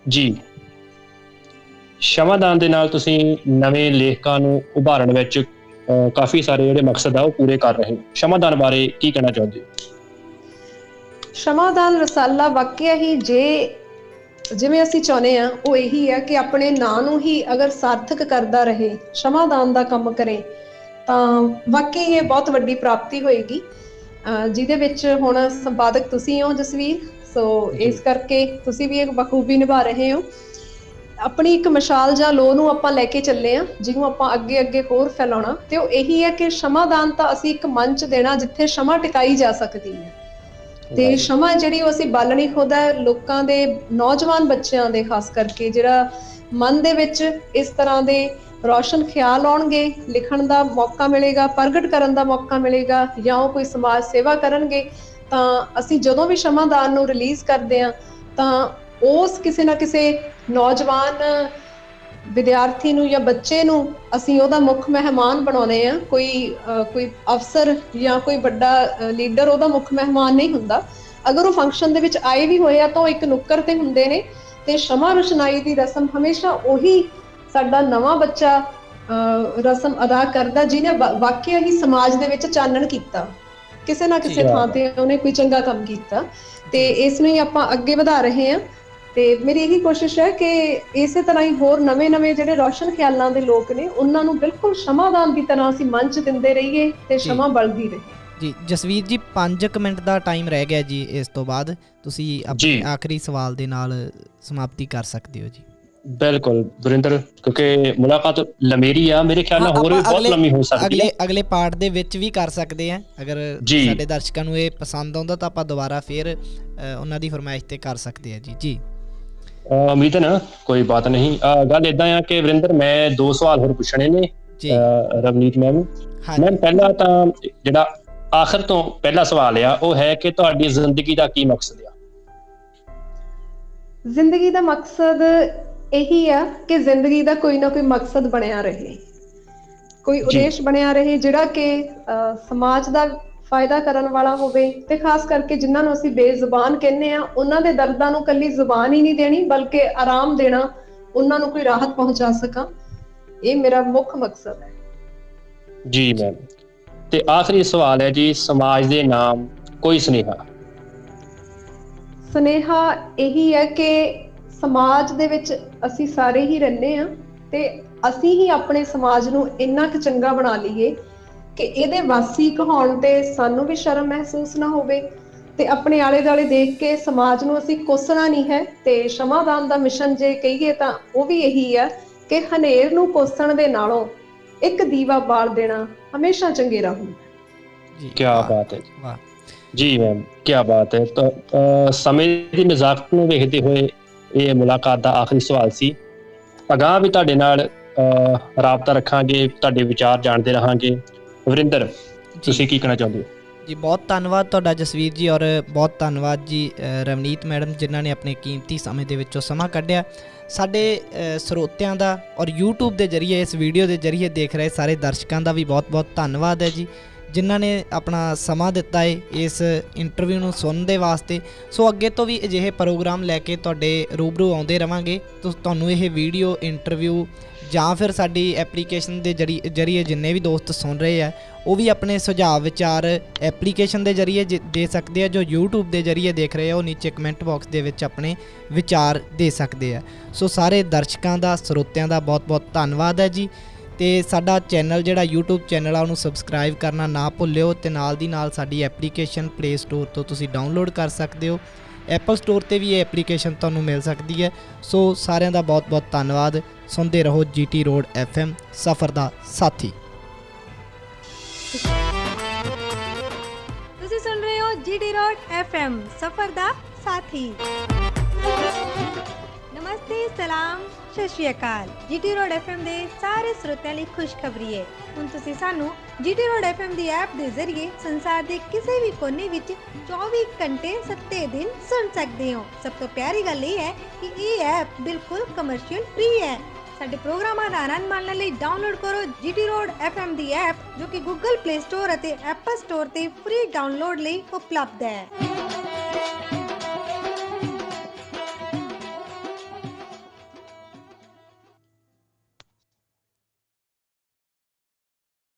ਜੀ, ਸ਼ਮਾਦਾਨ ਦੇ ਨਾਲ ਤੁਸੀਂ ਨਵੇਂ ਲੇਖਕਾਂ ਨੂੰ ਉਭਾਰਨ ਵਿੱਚ ਕਾਫੀ ਸਾਰੇ ਜਿਹੜੇ ਮਕਸਦ ਆ ਉਹ ਪੂਰੇ ਕਰ ਰਹੇ ਹੋ। ਸ਼ਮਾਦਾਨ ਬਾਰੇ ਕੀ ਕਹਿਣਾ ਚਾਹੁੰਦੇ ਹੋ? ਸ਼ਮਾਦਾਨ ਰਸਾਲਾ ਵਾਕਿਆ ਹੀ ਜਿਵੇਂ ਅਸੀਂ ਚਾਹੁੰਦੇ ਹਾਂ ਉਹ ਇਹੀ ਹੈ ਕਿ ਆਪਣੇ ਨਾਂ ਨੂੰ ਹੀ ਅਗਰ ਸਾਰਥਕ ਕਰਦਾ ਰਹੇ, ਸ਼ਮਾਦਾਨ ਦਾ ਕੰਮ ਕਰੇ, ਤਾਂ ਵਾਕਈ ਇਹ ਬਹੁਤ ਵੱਡੀ ਪ੍ਰਾਪਤੀ ਹੋਏਗੀ, ਜਿਹਦੇ ਵਿੱਚ ਹੁਣ ਸੰਪਾਦਕ ਤੁਸੀਂ ਹੋ ਜਸਵੀਰ। ਸੋ ਇਸ ਕਰਕੇ ਤੁਸੀਂ ਵੀ ਇੱਕ ਬਖੂਬੀ ਨਿਭਾ ਰਹੇ ਹੋ। ਆਪਣੀ ਇੱਕ ਮਸ਼ਾਲ ਜਾਂ ਲੋ ਨੂੰ ਆਪਾਂ ਲੈ ਕੇ ਚੱਲੇ ਹਾਂ, ਜਿਹਨੂੰ ਆਪਾਂ ਅੱਗੇ ਅੱਗੇ ਹੋਰ ਫੈਲਾਉਣਾ, ਤੇ ਉਹ ਇਹੀ ਹੈ ਕਿ ਸ਼ਮਾਦਾਨ ਤਾਂ ਅਸੀਂ ਇੱਕ ਮੰਚ ਦੇਣਾ ਜਿੱਥੇ ਸ਼ਮਾ ਟਿਕਾਈ ਜਾ ਸਕਦੀ ਹੈ। ਤੇ ਸ਼ਮਾ ਜਿਹੜੀ ਉਹ ਅਸੀਂ ਬਾਲਣੀ ਖੁਦਾ ਲੋਕਾਂ ਦੇ, ਨੌਜਵਾਨ ਬੱਚਿਆਂ ਦੇ ਖਾਸ ਕਰਕੇ, ਜਿਹੜਾ ਮਨ ਦੇ ਵਿੱਚ ਇਸ ਤਰ੍ਹਾਂ ਦੇ ਰੌਸ਼ਨ ਖਿਆਲ ਆਉਣਗੇ, ਲਿਖਣ ਦਾ ਮੌਕਾ ਮਿਲੇਗਾ, ਪ੍ਰਗਟ ਕਰਨ ਦਾ ਮੌਕਾ ਮਿਲੇਗਾ, ਜਾਂ ਉਹ ਕੋਈ ਸਮਾਜ ਸੇਵਾ ਕਰਨਗੇ, ਤਾਂ ਅਸੀਂ ਜਦੋਂ ਵੀ ਸ਼ਮਾਦਾਨ ਨੂੰ ਰਿਲੀਜ਼ ਕਰਦੇ ਹਾਂ ਤਾਂ ਉਸ ਕਿਸੇ ਨਾ ਕਿਸੇ ਨੌਜਵਾਨ ਵਿਦਿਆਰਥੀ ਨੂੰ ਜਾਂ ਬੱਚੇ ਨੂੰ ਅਸੀਂ ਉਹਦਾ ਮੁੱਖ ਮਹਿਮਾਨ ਬਣਾਉਂਦੇ ਹਾਂ। ਕੋਈ ਅਫਸਰ ਜਾਂ ਕੋਈ ਵੱਡਾ ਲੀਡਰ ਉਹਦਾ ਮੁੱਖ ਮਹਿਮਾਨ ਨਹੀਂ ਹੁੰਦਾ। ਅਗਰ ਉਹ ਫੰਕਸ਼ਨ ਦੇ ਵਿੱਚ ਆਏ ਵੀ ਹੋਏ ਆ ਤਾਂ ਉਹ ਇੱਕ ਨੁੱਕਰ ਤੇ ਹੁੰਦੇ ਨੇ। ਤੇ ਸ਼ਮਾ ਰੁਸ਼ਨਾਈ ਦੀ ਰਸਮ ਹਮੇਸ਼ਾ ਉਹੀ ਸਾਡਾ ਨਵਾਂ ਬੱਚਾ ਰਸਮ ਅਦਾ ਕਰਦਾ ਜਿਹਨੇ ਵਾਕਿਆ ਹੀ ਸਮਾਜ ਦੇ ਵਿੱਚ ਚਾਨਣ ਕੀਤਾ, ਕਿਸੇ ਨਾ ਕਿਸੇ ਥਾਂ ਤੇ ਉਹਨੇ ਕੋਈ ਚੰਗਾ ਕੰਮ ਕੀਤਾ। ਤੇ ਇਸ ਨੂੰ ਹੀ ਆਪਾਂ ਅੱਗੇ ਵਧਾ ਰਹੇ ਹਾਂ। ਤੇ ਮੇਰੀ ਇਹੀ ਕੋਸ਼ਿਸ਼ ਹੈ ਕਿ ਇਸੇ ਤਰ੍ਹਾਂ ਹੀ ਹੋਰ ਨਵੇਂ ਜਿਹੜੇ ਰੌਸ਼ਨ ਖਿਆਲਾਂ ਦੇ ਲੋਕ ਨੇ ਉਹਨਾਂ ਨੂੰ ਬਿਲਕੁਲ ਸ਼ਮਾਦਾਨ ਦੀ ਤਰ੍ਹਾਂ ਅਸੀਂ ਮੰਚ ਦਿੰਦੇ ਰਹੀਏ ਤੇ ਸ਼ਮਾ ਬਲਦੀ ਰਹੇ। ਜੀ ਜਸਵੀਰ ਜੀ, 5 ਮਿੰਟ ਦਾ ਟਾਈਮ ਰਹਿ ਗਿਆ ਜੀ। ਇਸ ਤੋਂ ਬਾਅਦ ਤੁਸੀਂ ਆਪਣੇ ਆਖਰੀ ਸਵਾਲ ਦੇ ਨਾਲ ਸਮਾਪਤੀ ਕਰ ਸਕਦੇ ਹੋ ਜੀ। ਬਿਲਕੁਲ ਵਰਿੰਦਰ, ਕਿਉਂਕਿ ਮੁਲਾਕਾਤ ਲੰਮੇਰੀ ਆ, ਮੇਰੇ ਖਿਆਲ ਨਾਲ ਹੋਰ ਵੀ ਬਹੁਤ ਲੰਮੀ ਹੋ ਸਕਦੀ ਹੈ। ਅਗਲੇ ਪਾਰਟ ਦੇ ਵਿੱਚ ਵੀ ਕਰ ਸਕਦੇ ਆ, ਅਗਰ ਸਾਡੇ ਦਰਸ਼ਕਾਂ ਨੂੰ ਇਹ ਪਸੰਦ ਆਉਂਦਾ ਤਾਂ ਆਪਾਂ ਦੁਬਾਰਾ ਫਿਰ ਉਹਨਾਂ ਦੀ ਫਰਮਾਇਸ਼ ਤੇ ਕਰ ਸਕਦੇ ਆ ਜੀ। ਜੀ ਉਮੀਦ ਹੈ ਨਾ, ਕੋਈ ਬਾਤ ਨਹੀਂ। ਗੱਲ ਏਦਾਂ ਆ ਕਿ ਵਰਿੰਦਰ, ਮੈਂ 2 ਸਵਾਲ ਹੋਰ ਪੁੱਛਣੇ ਨੇ ਰਵਨੀਤ ਮੈਮ। ਮੈਮ ਪਹਿਲਾ ਤਾਂ ਜਿਹੜਾ ਆਖਰ ਤੋਂ ਪਹਿਲਾ ਸਵਾਲ ਆ ਉਹ ਹੈ ਕਿ ਤੁਹਾਡੀ ਜ਼ਿੰਦਗੀ ਦਾ ਕੀ ਮਕਸਦ ਆ? ਜ਼ਿੰਦਗੀ ਦਾ ਮਕਸਦ ਇਹੀ ਆ ਕਿ ਜ਼ਿੰਦਗੀ ਦਾ ਕੋਈ ਨਾ ਕੋਈ ਮਕਸਦ ਬਣਿਆ ਰਹੇ, ਕੋਈ ਉਦੇਸ਼ ਬਣਿਆ ਰਹੇ, ਜਿਹੜਾ ਕਿ ਸਮਾਜ ਦਾ ਫਾਇਦਾ ਕਰਨ ਵਾਲਾ ਹੋਵੇ। ਤੇ ਖਾਸ ਕਰਕੇ ਜਿਨ੍ਹਾਂ ਨੂੰ ਅਸੀਂ ਬੇਜ਼ੁਬਾਨ ਕਹਿੰਦੇ ਆ, ਉਹਨਾਂ ਦੇ ਦਰਦਾਂ ਨੂੰ ਇਕੱਲੀ ਜ਼ੁਬਾਨ ਹੀ ਨਹੀਂ ਦੇਣੀ, ਬਲਕਿ ਆਰਾਮ ਦੇਣਾ, ਉਹਨਾਂ ਨੂੰ ਕੋਈ ਰਾਹਤ ਪਹੁੰਚਾ ਸਕਾਂ। ਇਹ ਮੇਰਾ ਮੁੱਖ ਮਕਸਦ ਹੈ ਜੀ ਮੈਮ। ਤੇ ਆਖਰੀ ਸਵਾਲ ਹੈ ਜੀ, ਸਮਾਜ ਦੇ ਨਾਮ ਕੋਈ ਸੁਨੇਹਾ? ਸੁਨੇਹਾ ਇਹੀ ਹੈ ਕਿ ਸਮਾਜ ਦੇ ਵਿੱਚ ਅਸੀਂ ਸਾਰੇ ਹੀ ਰਹਿੰਦੇ ਹਾਂ, ਤੇ ਅਸੀਂ ਹੀ ਆਪਣੇ ਸਮਾਜ ਨੂੰ ਇੰਨਾ ਕੁ ਚੰਗਾ ਬਣਾ ਲਈਏ ਕਿ ਇਹਦੇ ਵਾਸੀ ਕਹਾਉਣ ਤੇ ਸਾਨੂੰ ਵੀ ਸ਼ਰਮ ਮਹਿਸੂਸ ਨਾ ਹੋਵੇ, ਤੇ ਆਪਣੇ ਆਲੇ ਦੁਆਲੇ ਦੇਖ ਕੇ ਸਮਾਜ ਨੂੰ ਅਸੀਂ ਕੋਸਣਾ ਨਹੀਂ ਹੈ। ਤੇ ਸ਼ਮਾਦਾਨ ਦਾ ਮਿਸ਼ਨ ਜੇ ਕਹੀਏ ਤਾਂ ਉਹ ਵੀ ਇਹੀ ਹੈ ਕਿ ਹਨੇਰ ਨੂੰ ਕੋਸਣ ਦੇ ਨਾਲੋਂ ਇੱਕ ਦੀਵਾ ਬਾਲ ਦੇਣਾ ਹਮੇਸ਼ਾ ਚੰਗੇਰਾ ਹੁੰਦਾ। ਕੀ ਬਾਤ ਹੈ। ਵਾਹ ਜੀ ਮੈਮ, ਕੀ ਬਾਤ ਹੈ। ਤਾਂ ਸਮੇਂ ਦੀ ਨਜ਼ਾਕਤ ਨੂੰ ਵੇਖਦੇ ਹੋਏ ਇਹ ਮੁਲਾਕਾਤ ਦਾ ਆਖਰੀ ਸਵਾਲ ਸੀ। ਅਗਾਂਹ ਵੀ ਤੁਹਾਡੇ ਨਾਲ ਰਾਬਤਾ ਰੱਖਾਂਗੇ, ਤੁਹਾਡੇ ਵਿਚਾਰ ਜਾਣਦੇ ਰਹਾਂਗੇ। ਵਰਿੰਦਰ, ਤੁਸੀਂ ਕੀ ਕਹਿਣਾ ਚਾਹੁੰਦੇ ਹੋ? ਜੀ ਬਹੁਤ ਧੰਨਵਾਦ ਤੁਹਾਡਾ ਜਸਵੀਰ ਜੀ, ਔਰ ਬਹੁਤ ਧੰਨਵਾਦ ਜੀ ਰਵਨੀਤ ਮੈਡਮ, ਜਿਨ੍ਹਾਂ ਨੇ ਆਪਣੇ ਕੀਮਤੀ ਸਮੇਂ ਦੇ ਵਿੱਚੋਂ ਸਮਾਂ ਕੱਢਿਆ। ਸਾਡੇ ਸਰੋਤਿਆਂ ਦਾ ਔਰ YouTube ਦੇ ਜ਼ਰੀਏ, ਇਸ ਵੀਡੀਓ ਦੇ ਜ਼ਰੀਏ ਦੇਖ ਰਹੇ ਸਾਰੇ ਦਰਸ਼ਕਾਂ ਦਾ ਵੀ ਬਹੁਤ ਬਹੁਤ ਧੰਨਵਾਦ ਹੈ ਜੀ, ਜਿਨ੍ਹਾਂ ਨੇ ਆਪਣਾ ਸਮਾਂ ਦਿੱਤਾ ਹੈ ਇਸ ਇੰਟਰਵਿਊ ਨੂੰ ਸੁਣਨ ਦੇ ਵਾਸਤੇ। ਸੋ ਅੱਗੇ ਤੋਂ ਵੀ ਅਜਿਹੇ ਪ੍ਰੋਗਰਾਮ ਲੈ ਕੇ ਤੁਹਾਡੇ ਰੂਬਰੂ ਆਉਂਦੇ ਰਵਾਂਗੇ। ਤੁਹਾਨੂੰ ਇਹ ਵੀਡੀਓ ਇੰਟਰਵਿਊ ਜਾਂ ਫਿਰ ਸਾਡੀ ਐਪਲੀਕੇਸ਼ਨ ਦੇ ਜ਼ਰੀਏ ਜਿੰਨੇ ਵੀ ਦੋਸਤ ਸੁਣ ਰਹੇ ਆ, ਉਹ ਵੀ ਆਪਣੇ ਸੁਝਾਅ ਵਿਚਾਰ ਐਪਲੀਕੇਸ਼ਨ ਦੇ ਜ਼ਰੀਏ ਦੇ ਸਕਦੇ ਆ। ਜੋ YouTube ਦੇ ਜ਼ਰੀਏ ਦੇਖ ਰਹੇ ਆ, ਉਹ ਨੀਚੇ ਕਮੈਂਟ ਬਾਕਸ ਦੇ ਵਿੱਚ ਆਪਣੇ ਵਿਚਾਰ ਦੇ ਸਕਦੇ ਆ। ਸੋ ਸਾਰੇ ਦਰਸ਼ਕਾਂ ਦਾ, ਸਰੋਤਿਆਂ ਦਾ ਬਹੁਤ ਬਹੁਤ ਧੰਨਵਾਦ ਹੈ ਜੀ। ਅਤੇ ਸਾਡਾ ਚੈਨਲ ਜਿਹੜਾ YouTube ਚੈਨਲ ਆ, ਉਹਨੂੰ ਸਬਸਕ੍ਰਾਈਬ ਕਰਨਾ ਨਾ ਭੁੱਲਿਓ, ਅਤੇ ਨਾਲ ਦੀ ਨਾਲ ਸਾਡੀ ਐਪਲੀਕੇਸ਼ਨ ਪਲੇ ਸਟੋਰ ਤੋਂ ਤੁਸੀਂ ਡਾਊਨਲੋਡ ਕਰ ਸਕਦੇ ਹੋ। ਐਪਲ ਸਟੋਰ 'ਤੇ ਵੀ ਇਹ ਐਪਲੀਕੇਸ਼ਨ ਤੁਹਾਨੂੰ ਮਿਲ ਸਕਦੀ ਹੈ। ਸੋ ਸਾਰਿਆਂ ਦਾ ਬਹੁਤ ਬਹੁਤ ਧੰਨਵਾਦ। ਸੁਣਦੇ ਰਹੋ GT ਰੋਡ FM, ਸਫ਼ਰ ਦਾ ਸਾਥੀ। ਤੁਸੀਂ ਸੁਣ ਰਹੇ ਹੋ GT ਰੋਡ FM, ਸਫ਼ਰ ਦਾ ਸਾਥੀ। ਨਮਸਤੇ, ਸਲਾਮ, ਸਤਿ ਸ਼੍ਰੀ ਅਕਾਲ। GT ਰੋਡ FM ਦੇ ਸਾਰੇ ਸਰੋਤਿਆਂ ਲਈ ਖੁਸ਼ਖਬਰੀ ਹੈ। ਹੁਣ ਤੁਸੀਂ ਸਾਨੂੰ GT ਰੋਡ FM ਦੀ ਐਪ ਦੇ ਜ਼ਰੀਏ ਸੰਸਾਰ ਦੇ ਕਿਸੇ ਵੀ ਕੋਨੇ ਵਿੱਚ 24 ਘੰਟੇ 7 ਦਿਨ ਸੁਣ ਸਕਦੇ ਹੋ। ਸਭ ਤੋਂ ਪਿਆਰੀ ਗੱਲ ਇਹ ਹੈ ਕਿ ਇਹ ਐਪ ਬਿਲਕੁਲ ਕਮਰਸ਼ੀਅਲ ਫ੍ਰੀ ਹੈ। ਸਾਡੇ ਪ੍ਰੋਗਰਾਮਾਂ ਦਾ ਆਨੰਦ ਮਾਣਨ ਲਈ ਡਾਊਨਲੋਡ ਕਰੋ GT ਰੋਡ FM ਦੀ ਐਪ, ਜੋ ਕਿ Google Play Store ਅਤੇ Apple Store ਤੇ ਫ੍ਰੀ ਡਾਊਨਲੋਡ ਲਈ ਉਪਲਬਧ ਹੈ।